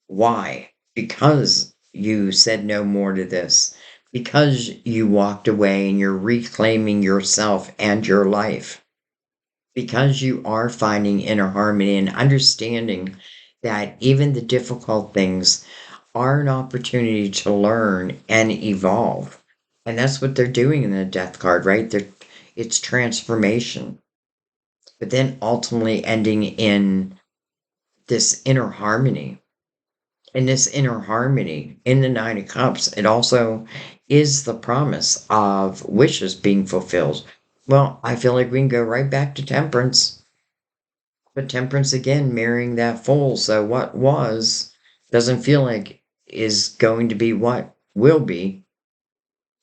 Why? Because you said no more to this. Because you walked away and you're reclaiming yourself and your life. Because you are finding inner harmony and understanding that even the difficult things are an opportunity to learn and evolve. And that's what they're doing in the Death card, right? It's transformation. But then ultimately ending in this inner harmony. And this inner harmony in the Nine of Cups, it also is the promise of wishes being fulfilled. Well, I feel like we can go right back to temperance. But temperance again, mirroring that fool. So what was doesn't feel like is going to be what will be.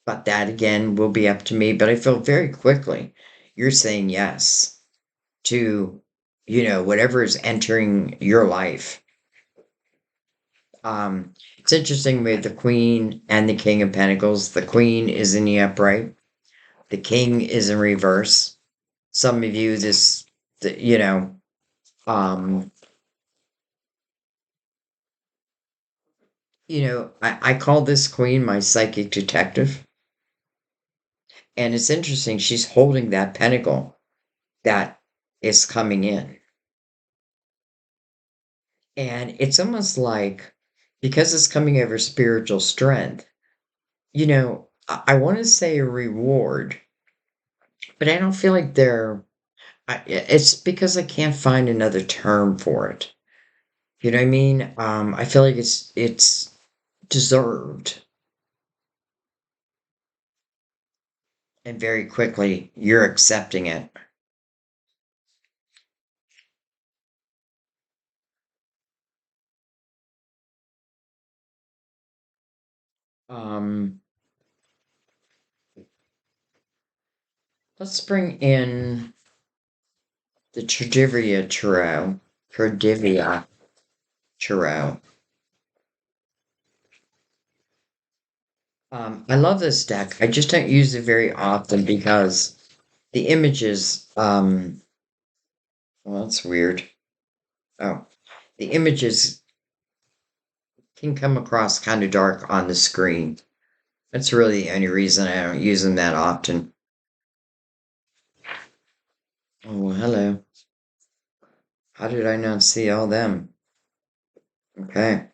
But that again will be up to me. But I feel very quickly you're saying yes to, whatever is entering your life. It's interesting with the Queen and the King of Pentacles. The Queen is in the upright. The King is in reverse. Some of you, um, I call this Queen my psychic detective. And it's interesting, she's holding that pentacle that is coming in. And it's almost like, because it's coming over spiritual strength, I want to say a reward, but I don't feel like it's because I can't find another term for it. You know what I mean? I feel like it's deserved. And very quickly, you're accepting it. Um, let's bring in the Tradivia Tarot. I love this deck. I just don't use it very often because the images, well, that's weird. Oh, the images can come across kind of dark on the screen. That's really the only reason I don't use them that often. Oh, well, hello. How did I not see all them? Okay.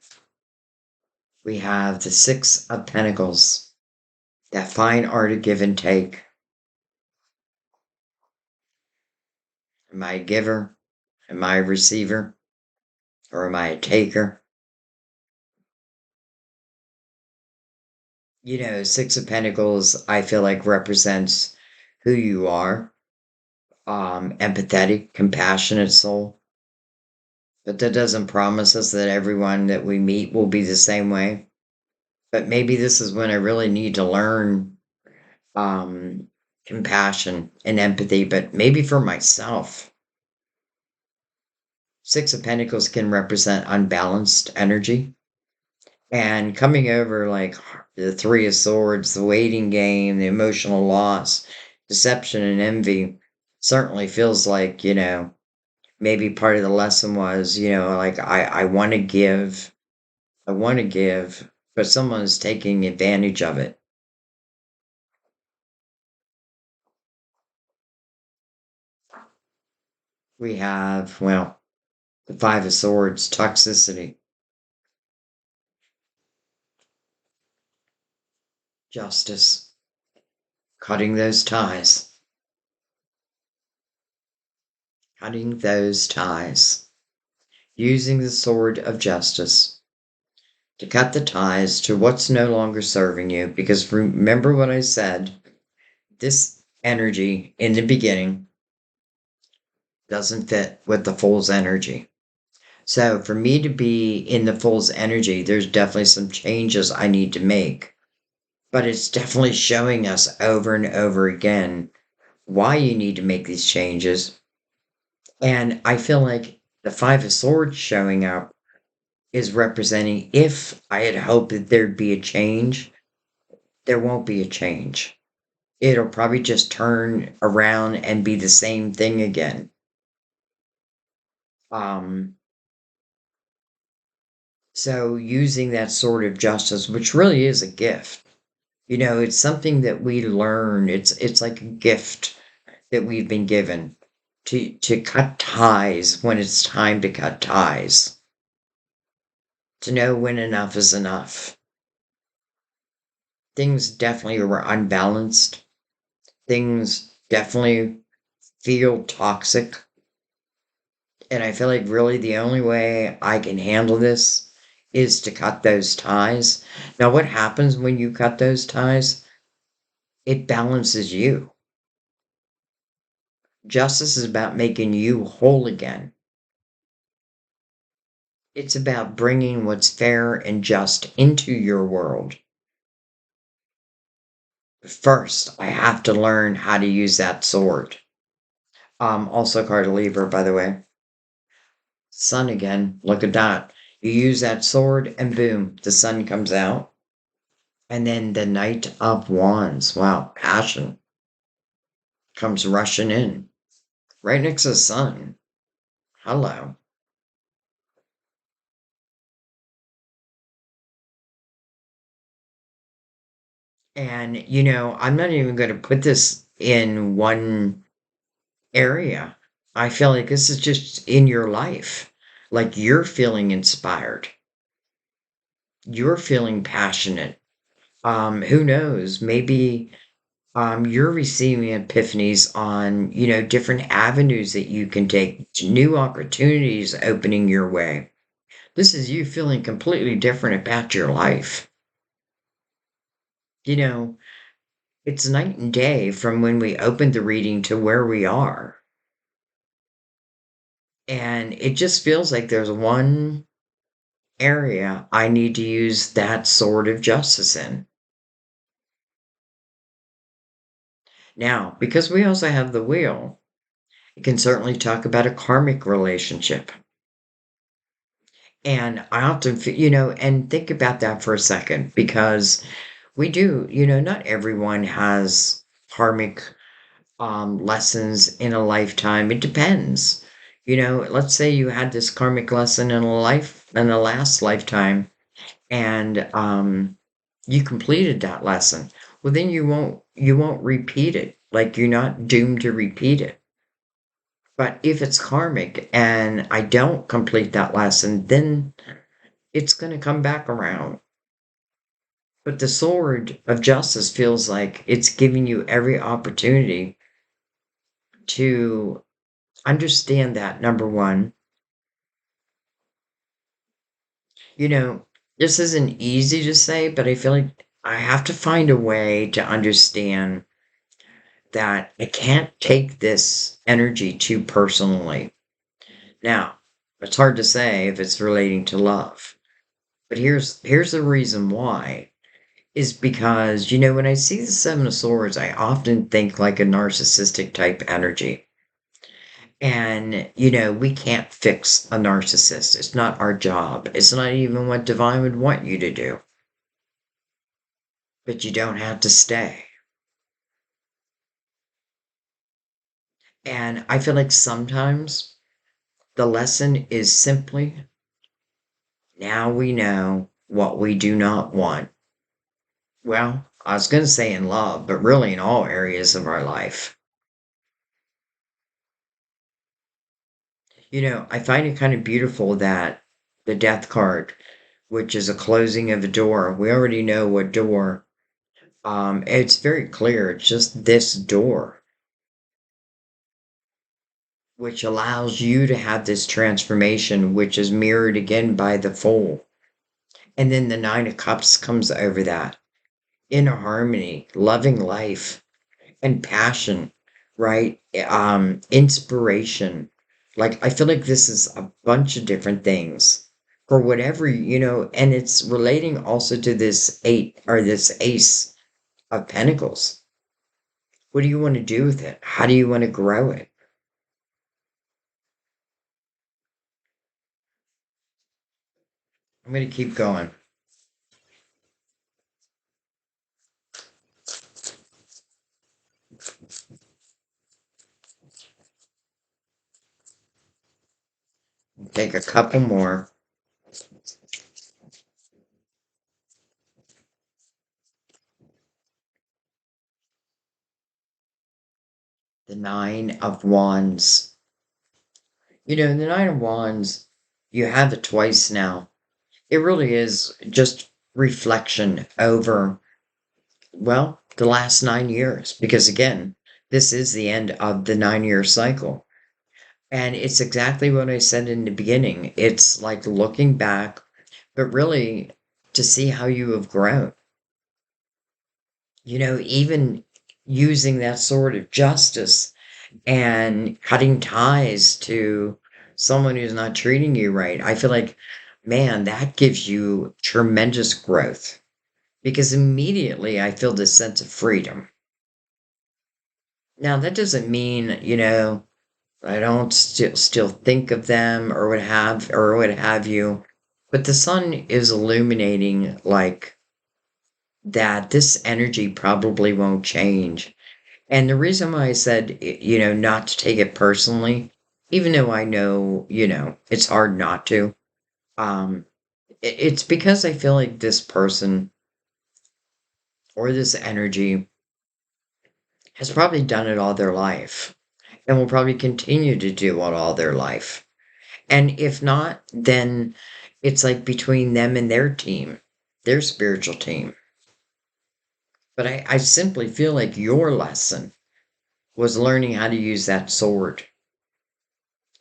We have the Six of Pentacles, that fine art of give and take. Am I a giver? Am I a receiver? Or am I a taker? Six of Pentacles, I feel like represents who you are. Empathetic, compassionate soul. But that doesn't promise us that everyone that we meet will be the same way. But maybe this is when I really need to learn um, compassion and empathy, but maybe for myself. Six of Pentacles can represent unbalanced energy. And coming over like the Three of Swords, the waiting game, the emotional loss, deception, and envy certainly feels like, maybe part of the lesson was, like I want to give, but someone's taking advantage of it. We have, well, the Five of Swords, toxicity, justice, cutting those ties, cutting those ties, using the sword of justice to cut the ties to what's no longer serving you. Because remember what I said, this energy in the beginning doesn't fit with the fool's energy. So for me to be in the fool's energy, there's definitely some changes I need to make. But it's definitely showing us over and over again why you need to make these changes. And I feel like the Five of Swords showing up is representing if I had hoped that there'd be a change, there won't be a change. It'll probably just turn around and be the same thing again. Um, so using that sword of justice, which really is a gift, it's something that we learn. It's like a gift that we've been given to cut ties when it's time to cut ties, to know when enough is enough. Things definitely were unbalanced. Things definitely feel toxic. And I feel like really the only way I can handle this is to cut those ties. Now, what happens when you cut those ties? It balances you. Justice is about making you whole again. It's about bringing what's fair and just into your world. First, I have to learn how to use that sword. Also card Libra, by the way. Sun again. Look at that. You use that sword and boom, the sun comes out. And then the Knight of Wands. Wow, passion comes rushing in. Right next to the sun. Hello. And, I'm not even going to put this in one area. I feel like this is just in your life. Like you're feeling inspired. You're feeling passionate. Who knows? Maybe you're receiving epiphanies on, different avenues that you can take, new opportunities opening your way. This is you feeling completely different about your life. You know, it's night and day from when we opened the reading to where we are. And it just feels like there's one area I need to use that sword of justice in. Now, because we also have the wheel, it can certainly talk about a karmic relationship. And I often, and think about that for a second because we do, not everyone has karmic lessons in a lifetime. It depends. Let's say you had this karmic lesson in a last lifetime, and you completed that lesson. Well, then you won't repeat it. Like you're not doomed to repeat it. But if it's karmic and I don't complete that lesson, then it's going to come back around. But the sword of justice feels like it's giving you every opportunity to understand that, number one. You know, this isn't easy to say, but I feel like I have to find a way to understand that I can't take this energy too personally. Now, it's hard to say if it's relating to love, but here's the reason why. Is because, when I see the Seven of Swords, I often think like a narcissistic type energy. And, we can't fix a narcissist. It's not our job. It's not even what divine would want you to do. But you don't have to stay. And I feel like sometimes the lesson is simply now we know what we do not want. Well, I was going to say in love, but really in all areas of our life. I find it kind of beautiful that the death card, which is a closing of a door, we already know what door. It's very clear. It's just this door, which allows you to have this transformation, which is mirrored again by the Fool. And then the Nine of Cups comes over that. Inner harmony, loving life, and passion, right? Inspiration. Like, I feel like this is a bunch of different things for whatever, and it's relating also to this eight or this ace of pentacles. What do you want to do with it? How do you want to grow it? I'm going to keep going. Take a couple more. The Nine of Wands. The Nine of Wands, you have it twice now. It really is just reflection over, well, the last 9 years, because again, this is the end of the 9 year cycle. And it's exactly what I said in the beginning. It's like looking back, but really to see how you have grown. Even using that sort of justice and cutting ties to someone who's not treating you right. I feel like, man, that gives you tremendous growth because immediately I feel this sense of freedom. Now, that doesn't mean, I don't still think of them or what have you, but the sun is illuminating like that this energy probably won't change. And the reason why I said, not to take it personally, even though I know, it's hard not to, um, it's because I feel like this person or this energy has probably done it all their life and will probably continue to do it all their life. And if not, then it's like between them and their team, their spiritual team. But I simply feel like your lesson was learning how to use that sword,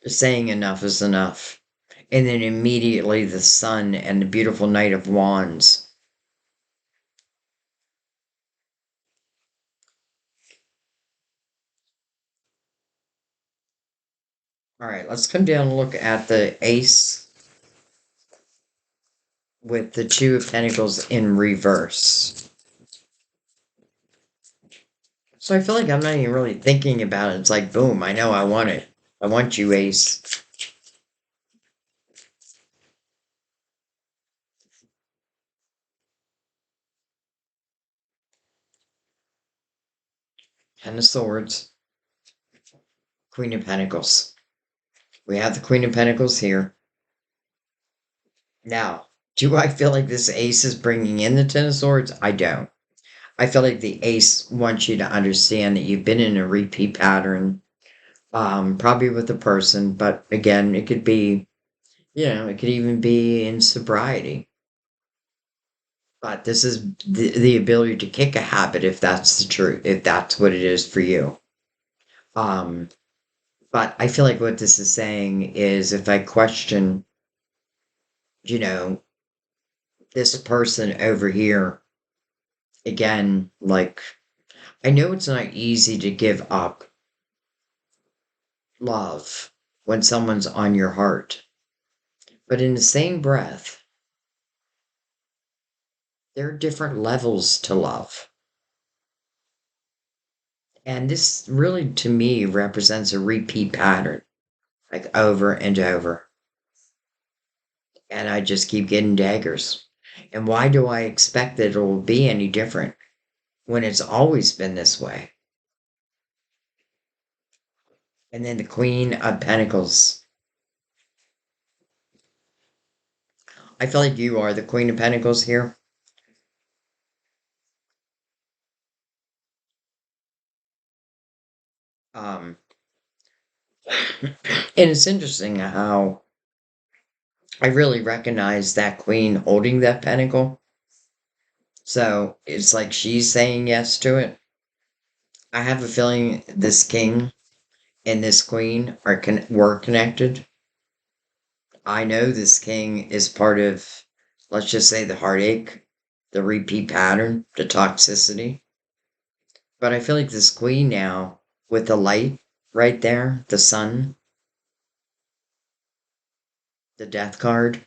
saying enough is enough. And then immediately the sun and the beautiful Knight of Wands. All right, let's come down and look at the Ace. with the Two of Pentacles in reverse. So I feel like I'm not even really thinking about it. It's like, boom, I know I want it. I want you, Ace. Ten of Swords, Queen of Pentacles. We have the Queen of Pentacles here. Now, do I feel like this Ace is bringing in the Ten of Swords? I don't. I feel like the Ace wants you to understand that you've been in a repeat pattern, probably with a person, but again, it could be, it could even be in sobriety. But this is the ability to kick a habit if that's the truth, if that's what it is for you. Um, but I feel like what this is saying is if I question, you know, this person over here, again, like, I know it's not easy to give up love when someone's on your heart. But in the same breath, there are different levels to love. And this really, to me, represents a repeat pattern, like over and over. And I just keep getting daggers. And why do I expect that it will be any different when it's always been this way? And then the Queen of Pentacles. I feel like you are the Queen of Pentacles here. Um, and it's interesting how I really recognize that Queen holding that pentacle. So it's like she's saying yes to it. I have a feeling this King and this Queen were connected. I know this King is part of, let's just say, the heartache, the repeat pattern, the toxicity. But I feel like this Queen now, with the light right there, the sun, the death card,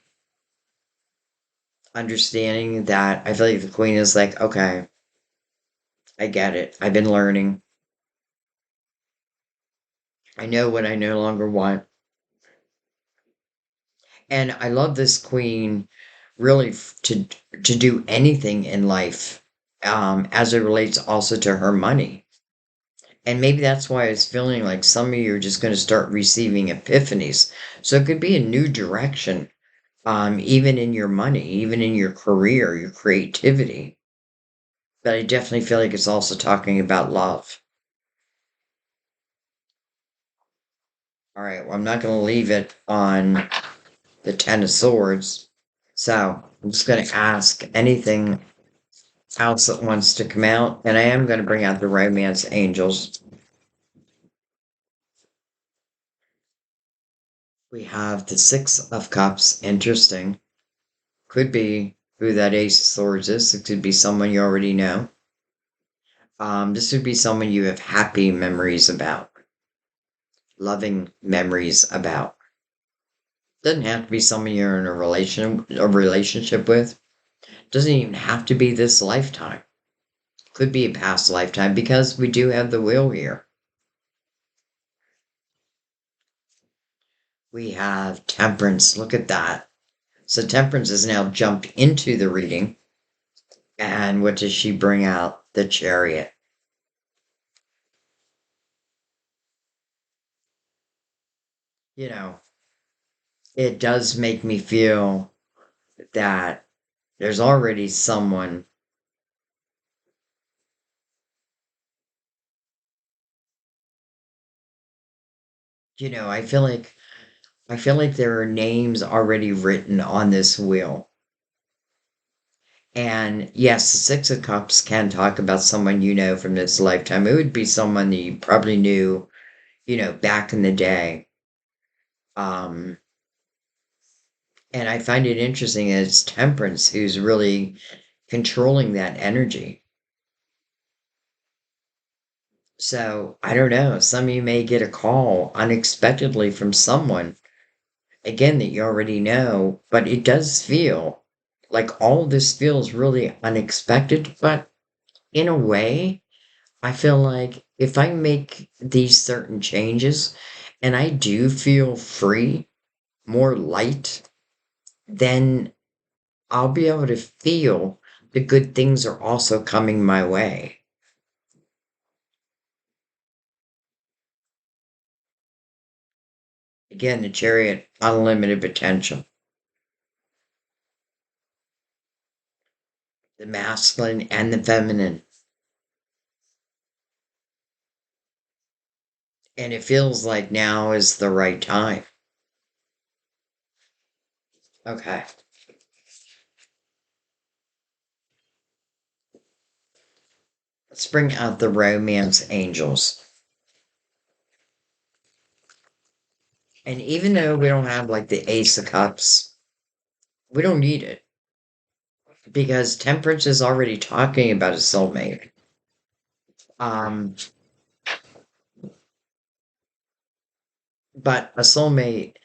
understanding that I feel like the Queen is like, okay, I get it. I've been learning. I know what I no longer want. And I love this Queen really to do anything in life, as it relates also to her money. And maybe that's why I was feeling like some of you are just going to start receiving epiphanies. So it could be a new direction, even in your money, even in your career, your creativity. But I definitely feel like it's also talking about love. All right, well, I'm not going to leave it on the Ten of Swords. So I'm just going to ask anything else that wants to come out. And I am going to bring out the Romance Angels. We have the Six of Cups. Interesting. Could be who that Ace of Swords is. It could be someone you already know. This would be someone you have happy memories about, loving memories about. Doesn't have to be someone you're in a relationship with. Doesn't even have to be this lifetime. Could be a past lifetime because we do have the wheel here. We have Temperance. Look at that. So Temperance has now jumped into the reading. And what does she bring out? The Chariot. You know, it does make me feel that there's already someone, I feel like there are names already written on this wheel. And yes, the Six of Cups can talk about someone you know from this lifetime. It would be someone that you probably knew, back in the day. Um, and I find it interesting that it's Temperance who's really controlling that energy. So I don't know. Some of you may get a call unexpectedly from someone, again, that you already know, but it does feel like all this feels really unexpected, but in a way, I feel like if I make these certain changes and I do feel free, more light, then I'll be able to feel the good things are also coming my way. Again, the chariot, unlimited potential, the masculine and the feminine. And it feels like now is the right time. Okay, let's bring out the romance angels. And even though we don't have like the Ace of Cups, we don't need it because Temperance is already talking about a soulmate. Um, but a soulmate,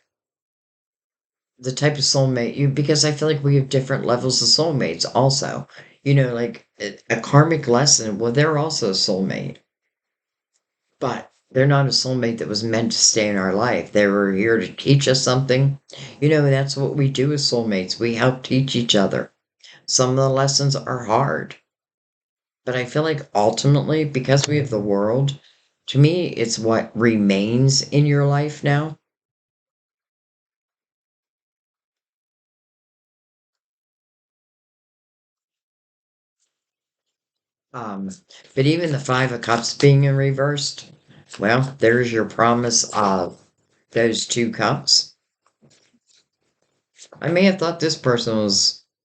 the type of soulmate you, because I feel like we have different levels of soulmates also. Like a karmic lesson, well, they're also a soulmate, but they're not a soulmate that was meant to stay in our life. They were here to teach us something. That's what we do as soulmates. We help teach each other. Some of the lessons are hard, but I feel like ultimately, because we have the world, to me, it's what remains in your life now. Um, but even the Five of Cups being in reversed, well, there's your promise of those two cups. I may have thought this person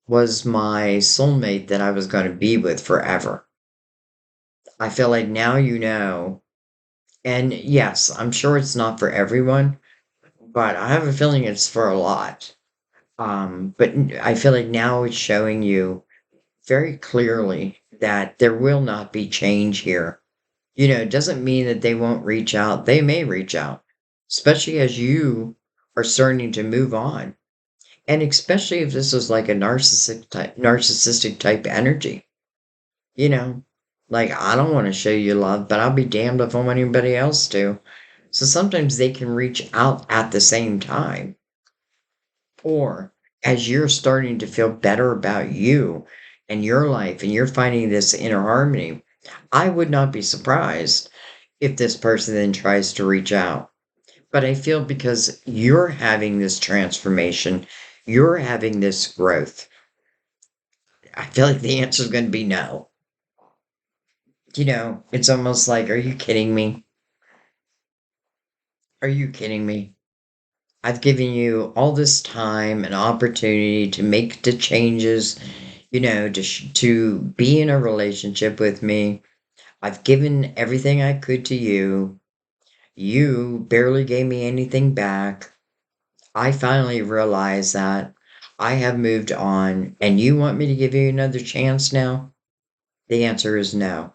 was my soulmate that I was going to be with forever. I feel like now you know. And yes, I'm sure it's not for everyone, but I have a feeling it's for a lot. But I feel like now it's showing you very clearly that there will not be change here. It doesn't mean that they won't reach out. They may reach out, especially as you are starting to move on. And especially if this is like a narcissistic type energy, you know, like I don't want to show you love, but I'll be damned if I want anybody else to. So sometimes they can reach out at the same time. Or as you're starting to feel better about you and your life and you're finding this inner harmony, I would not be surprised if this person then tries to reach out. But I feel because you're having this transformation, you're having this growth, I feel like the answer is going to be no. It's almost like, are you kidding me? Are you kidding me? I've given you all this time and opportunity to make the changes, to be in a relationship with me. I've given everything I could to you. You barely gave me anything back. I finally realized that I have moved on, and you want me to give you another chance now? The answer is no.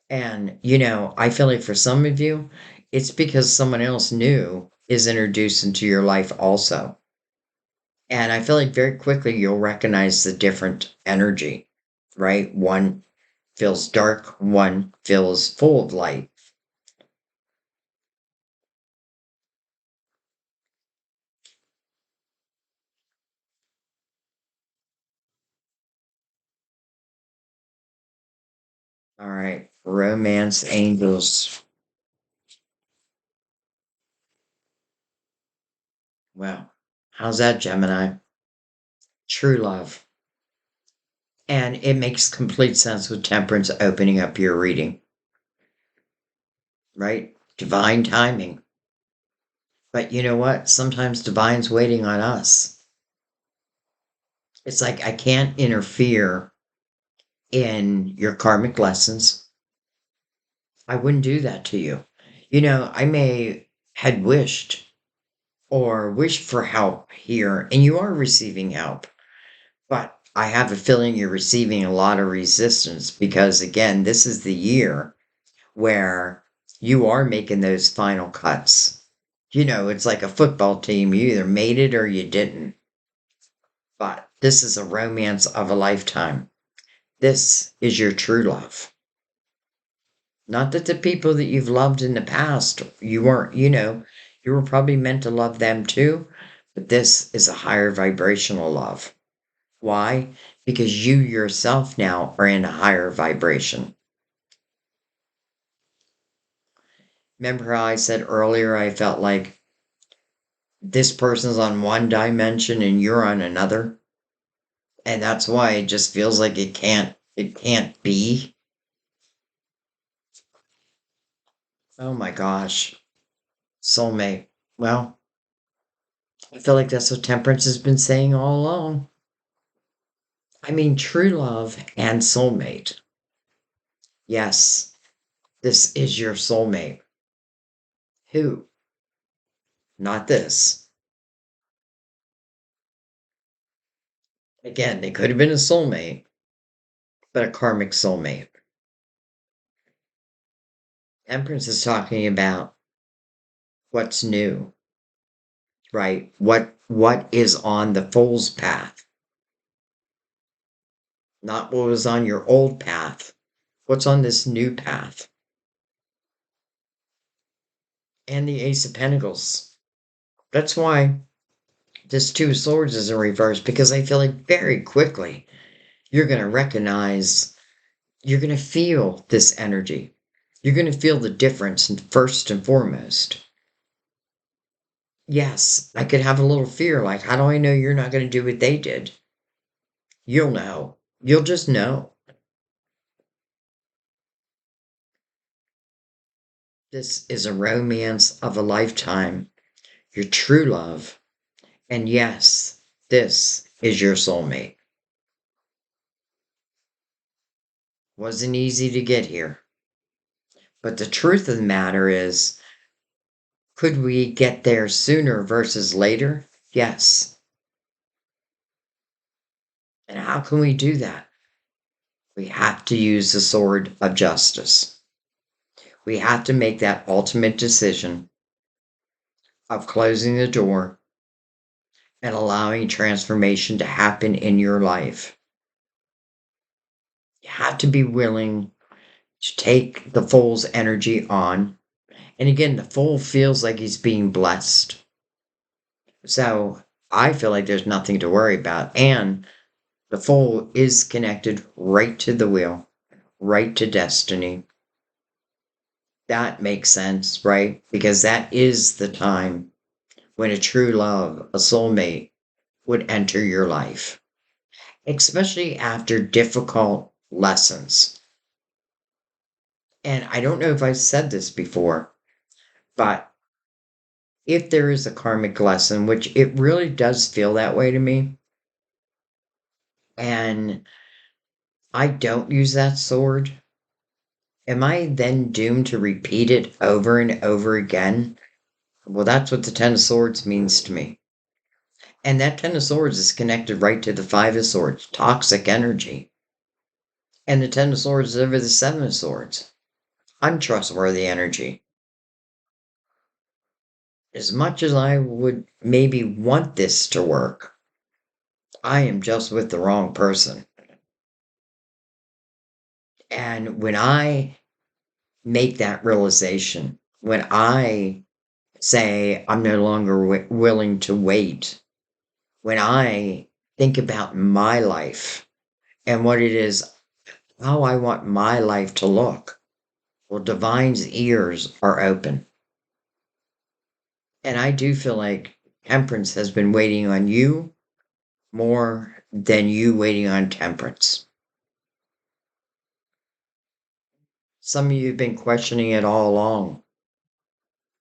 And, I feel like for some of you, it's because someone else new is introduced into your life also. And I feel like very quickly you'll recognize the different energy, right? One feels dark, one feels full of light. All right, romance angels. Well, how's that, Gemini? True love. And it makes complete sense with temperance opening up your reading, right? Divine timing. But you know what? Sometimes divine's waiting on us. It's like I can't interfere in your karmic lessons. I wouldn't do that to you. I may had wished or wished for help here, and you are receiving help. But I have a feeling you're receiving a lot of resistance because, again, this is the year where you are making those final cuts. It's like a football team. You either made it or you didn't. but this is a romance of a lifetime. This is your true love. Not that the people that you've loved in the past, you weren't, you were probably meant to love them too, but this is a higher vibrational love. Why? Because you yourself now are in a higher vibration. Remember how I said earlier I felt like this person's on one dimension and you're on another? And that's why it just feels like it can't be. Oh my gosh. Soulmate. Well, I feel like that's what Temperance has been saying all along. I mean, true love and soulmate. Yes, this is your soulmate. Who? Not this. Again, they could have been a soulmate, but a karmic soulmate. Temperance is talking about what's new, right? What is on the fool's path, not what was on your old path. What's on this new path? And the Ace of Pentacles. That's why this Two of Swords is in reverse, because I feel like very quickly you're going to recognize, you're going to feel this energy. You're going to feel the difference first and foremost. Yes, I could have a little fear, like, how do I know you're not going to do what they did? You'll know. You'll just know. This is a romance of a lifetime, your true love. And yes, this is your soulmate. Wasn't easy to get here. But the truth of the matter is, could we get there sooner versus later? Yes. And how can we do that? We have to use the sword of justice. We have to make that ultimate decision of closing the door and allowing transformation to happen in your life. You have to be willing to take the fool's energy on. And again, the fool feels like he's being blessed. So I feel like there's nothing to worry about. And the fool is connected right to the wheel, right to destiny. That makes sense, right? Because that is the time when a true love, a soulmate, would enter your life, especially after difficult lessons. And I don't know if I've said this before, but if there is a karmic lesson, which it really does feel that way to me, and I don't use that sword, am I then doomed to repeat it over and over again? Well, that's what the Ten of Swords means to me. And that Ten of Swords is connected right to the Five of Swords, toxic energy. And the Ten of Swords is over the Seven of Swords, untrustworthy energy. As much as I would maybe want this to work, I am just with the wrong person. And when I make that realization, when I say I'm no longer willing to wait, when I think about my life and what it is, how I want my life to look, well, Divine's ears are open. And I do feel like Temperance has been waiting on you more than you waiting on Temperance. Some of you have been questioning it all along.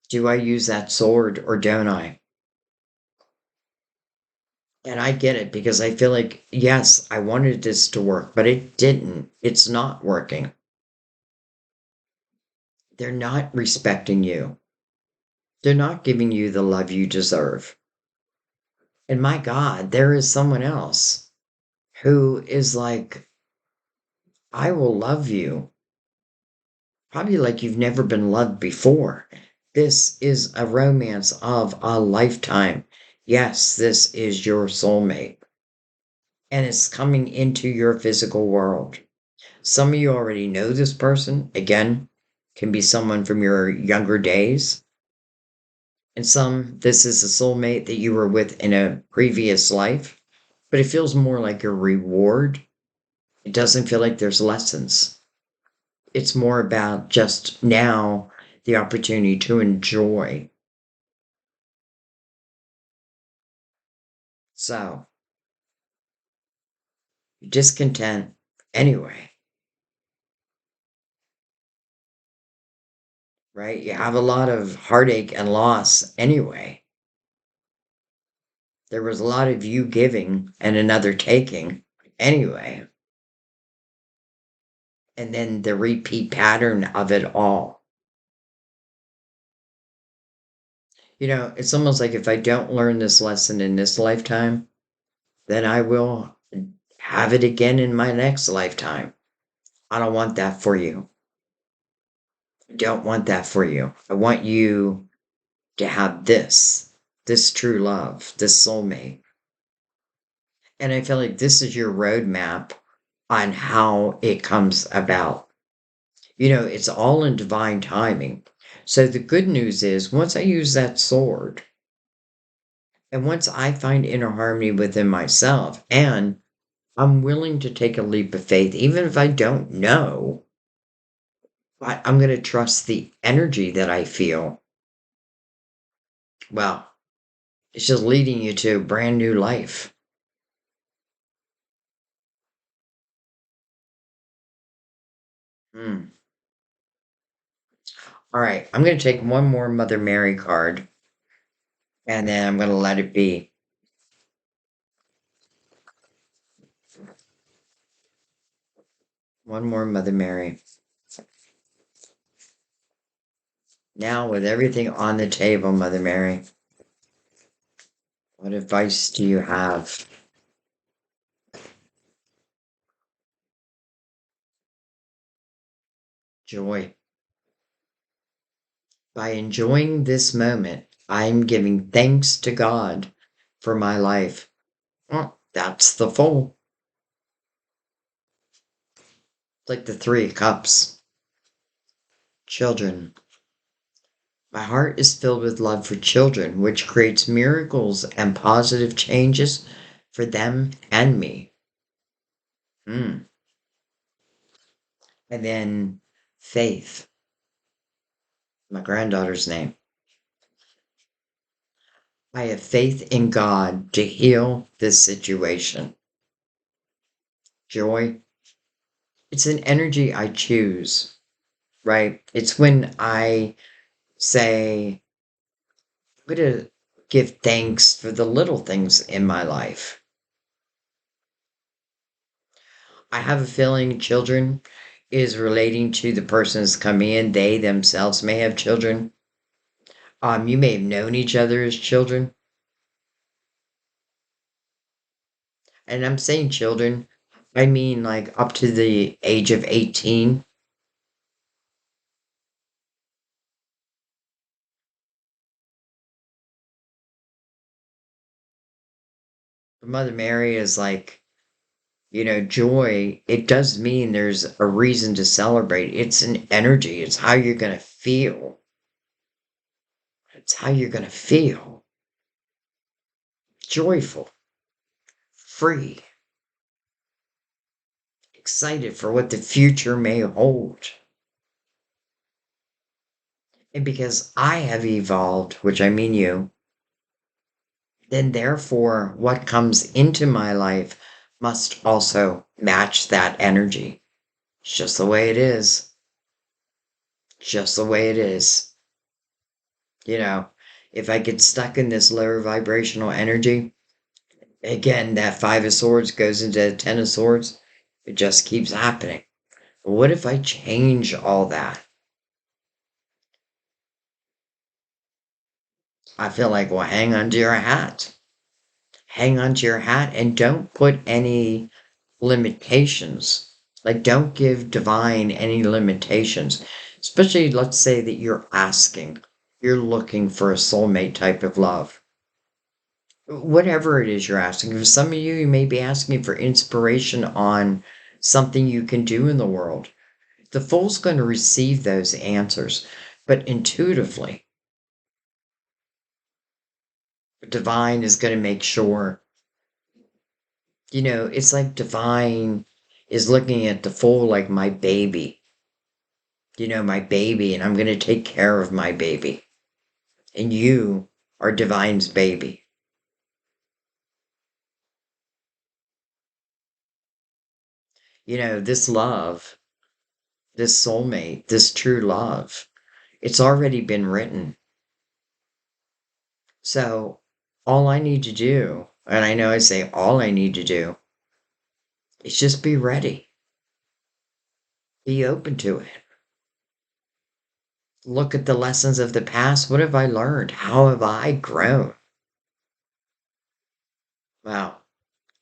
Do I use that sword or don't I? And I get it because I feel like, yes, I wanted this to work, but it didn't. It's not working. They're not respecting you. They're not giving you the love you deserve. And my God, there is someone else who is like, I will love you. Probably like you've never been loved before. This is a romance of a lifetime. Yes, this is your soulmate. and it's coming into your physical world. Some of you already know this person. Again, can be someone from your younger days. And some, this is a soulmate that you were with in a previous life, but it feels more like a reward. It doesn't feel like there's lessons. It's more about just now the opportunity to enjoy. So, discontent anyway, right? You have a lot of heartache and loss anyway. There was a lot of you giving and another taking anyway. And then the repeat pattern of it all. You know, it's almost like if I don't learn this lesson in this lifetime, then I will have it again in my next lifetime. I don't want that for you. I don't want that for you. I want you to have this true love, this soulmate. And I feel like this is your roadmap on how it comes about. You know, it's all in divine timing. So the good news is once I use that sword, and once I find inner harmony within myself, and I'm willing to take a leap of faith, even if I don't know, I'm going to trust the energy that I feel. Well, it's just leading you to a brand new life. Hmm. All right, I'm going to take one more Mother Mary card, and then I'm going to let it be. One more Mother Mary. Now, with everything on the table, Mother Mary, what advice do you have? Joy. By enjoying this moment, I'm giving thanks to God for my life. Well, that's the full. Like the Three of Cups. Children. My heart is filled with love for children, which creates miracles and positive changes for them and me. Mm. And then Faith, my granddaughter's name. I have faith in God to heal this situation. Joy, it's an energy I choose, right? It's when I say, I'm going to give thanks for the little things in my life. I have a feeling children is relating to the persons coming in. They themselves may have children. You may have known each other as children. And I'm saying children, I mean like up to the age of 18. Mother Mary is like, you know, joy. It does mean there's a reason to celebrate. It's an energy. It's how you're going to feel. It's how you're going to feel. Joyful, free, excited for what the future may hold. And because I have evolved, which I mean you, then therefore what comes into my life must also match that energy. It's just the way it is. Just the way it is. You know, if I get stuck in this lower vibrational energy, again, that Five of Swords goes into the Ten of Swords. It just keeps happening. What if I change all that? I feel like, well, hang on to your hat. Hang on to your hat and don't put any limitations. Like, don't give divine any limitations. Especially, let's say that you're asking, you're looking for a soulmate type of love. whatever it is you're asking. For some of you, you may be asking for inspiration on something you can do in the world. The Fool's going to receive those answers, but intuitively, the Divine is going to make sure, it's like Divine is looking at the Fool like my baby, my baby, and I'm going to take care of my baby. And you are Divine's baby. This love, this soulmate, this true love, it's already been written. So all I need to do, and I know I say all I need to do, is just be ready, be open to it. Look at the lessons of the past. What have I learned? How have I grown? Wow.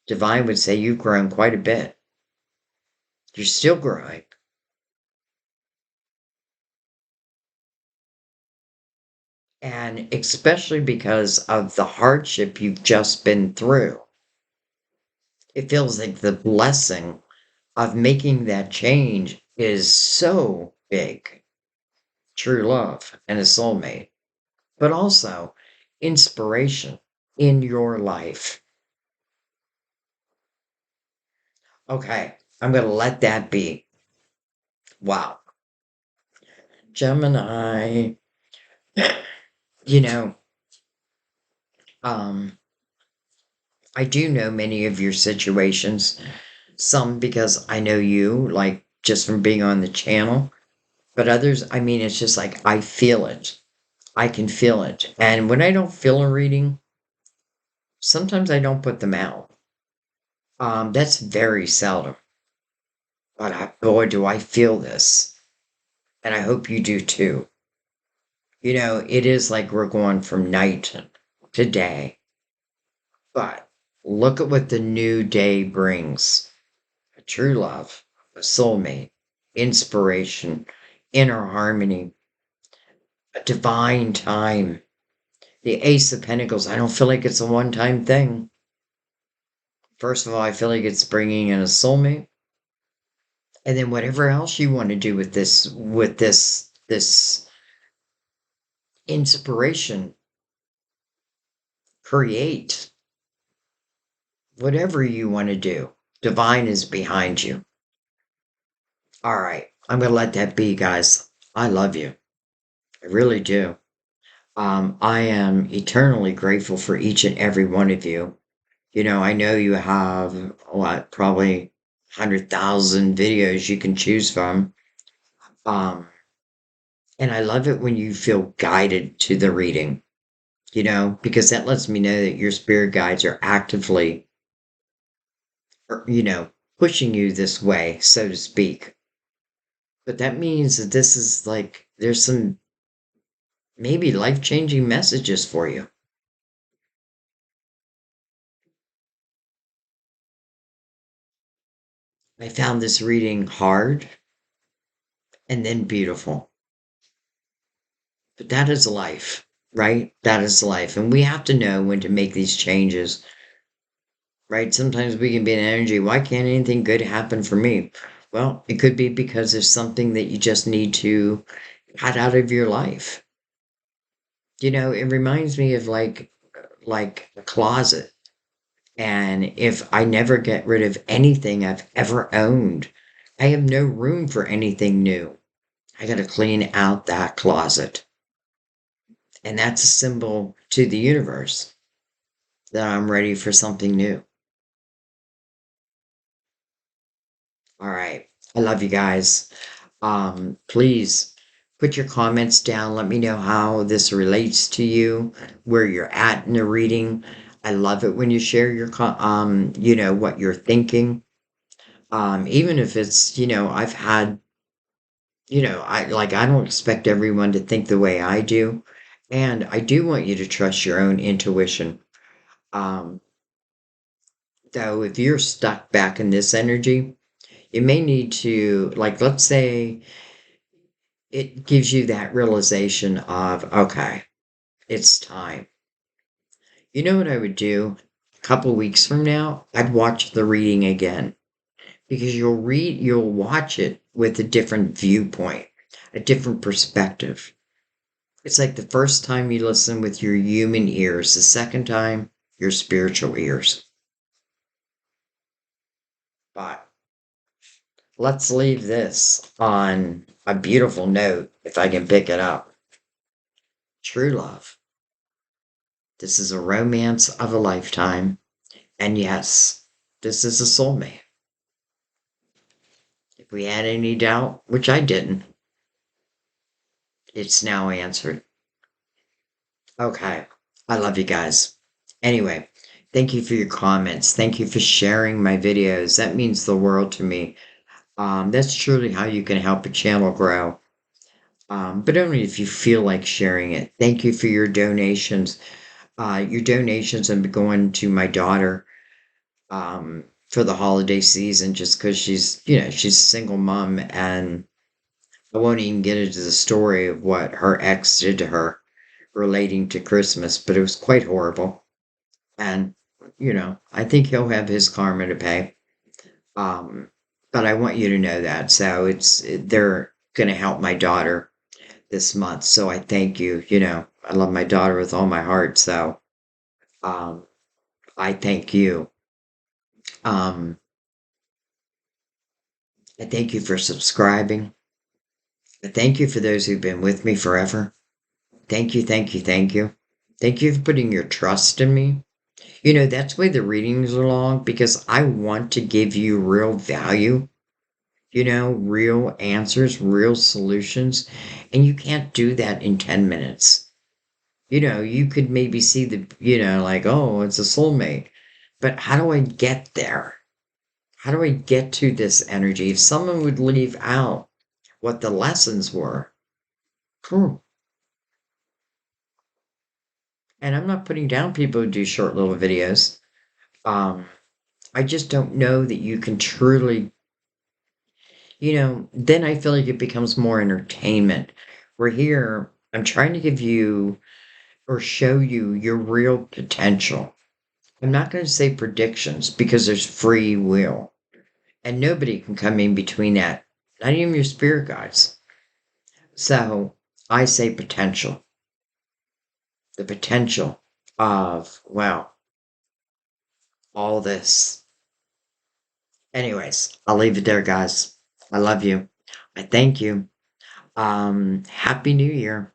Divine would say you've grown quite a bit. You're still growing. And especially because of the hardship you've just been through, it feels like the blessing of making that change is so big. True love and a soulmate, but also inspiration in your life. Okay, I'm going to let that be. Wow. Gemini, you know, um, I do know many of your situations, some because I know you, like just from being on the channel, but others, I mean, it's just like I feel it. I can feel it. And when I don't feel a reading, sometimes I don't put them out. That's very seldom. But boy, do I feel this. And I hope you do too. It is like we're going from night to day. But look at what the new day brings: a true love, a soulmate, inspiration, inner harmony, a divine time. The Ace of Pentacles, I don't feel like it's a one time thing. First of all, I feel like it's bringing in a soulmate. And then whatever else you want to do with this inspiration, create whatever you want to do. Divine is behind you. All right. I'm going to let that be, guys. I love you. I really do. I am eternally grateful for each and every one of you. I know you have what, probably 100,000 videos you can choose from. Um, and I love it when you feel guided to the reading, because that lets me know that your spirit guides are actively, pushing you this way, so to speak. But that means that this is like, there's some maybe life changing messages for you. I found this reading hard and then beautiful. But that is life, right? That is life. And we have to know when to make these changes, right? Sometimes we can be in energy. Why can't anything good happen for me? Well, it could be because there's something that you just need to cut out of your life. It reminds me of like a closet. And if I never get rid of anything I've ever owned, I have no room for anything new. I got to clean out that closet. And that's a symbol to the universe that I'm ready for something new. All right. I love you guys. Please put your comments down. Let me know how this relates to you, where you're at in the reading. I love it when you share what you're thinking. Even if it's, I've had, I don't expect everyone to think the way I do. And I do want you to trust your own intuition. Um, though, if you're stuck back in this energy, you may need to, like, let's say it gives you that realization of, okay, it's time. You know what I would do? A couple weeks from now, I'd watch the reading again because you'll watch it with a different viewpoint, a different perspective. It's like the first time you listen with your human ears, the second time, your spiritual ears. But let's leave this on a beautiful note, if I can pick it up. True love. This is a romance of a lifetime. And yes, this is a soulmate. If we had any doubt, which I didn't, it's now answered. Okay. I love you guys. Anyway, thank you for your comments. Thank you for sharing my videos. That means the world to me. That's truly how you can help a channel grow. But only if you feel like sharing it. Thank you for your donations. Your donations have been going to my daughter for the holiday season just because she's a single mom, and I won't even get into the story of what her ex did to her relating to Christmas, but it was quite horrible. And, I think he'll have his karma to pay. Um, but I want you to know that. So they're going to help my daughter this month. So I thank you. I love my daughter with all my heart. So um, I thank you. Um, I thank you for subscribing. I thank you for those who've been with me forever. Thank you, thank you, thank you. Thank you for putting your trust in me. That's why the readings are long, because I want to give you real value, real answers, real solutions. And you can't do that in 10 minutes. You could maybe see like, oh, it's a soulmate. But how do I get there? How do I get to this energy? If someone would leave out what the lessons were, hmm. And I'm not putting down people who do short little videos. Um, I just don't know that you can truly, then I feel like it becomes more entertainment. We're here, I'm trying to give you or show you your real potential. I'm not going to say predictions because there's free will. And nobody can come in between that, not even your spirit guides. So I say potential. The potential of, well, all this. Anyways, I'll leave it there, guys. I love you. I thank you. Happy New Year.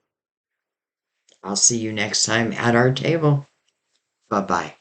I'll see you next time at our table. Bye bye.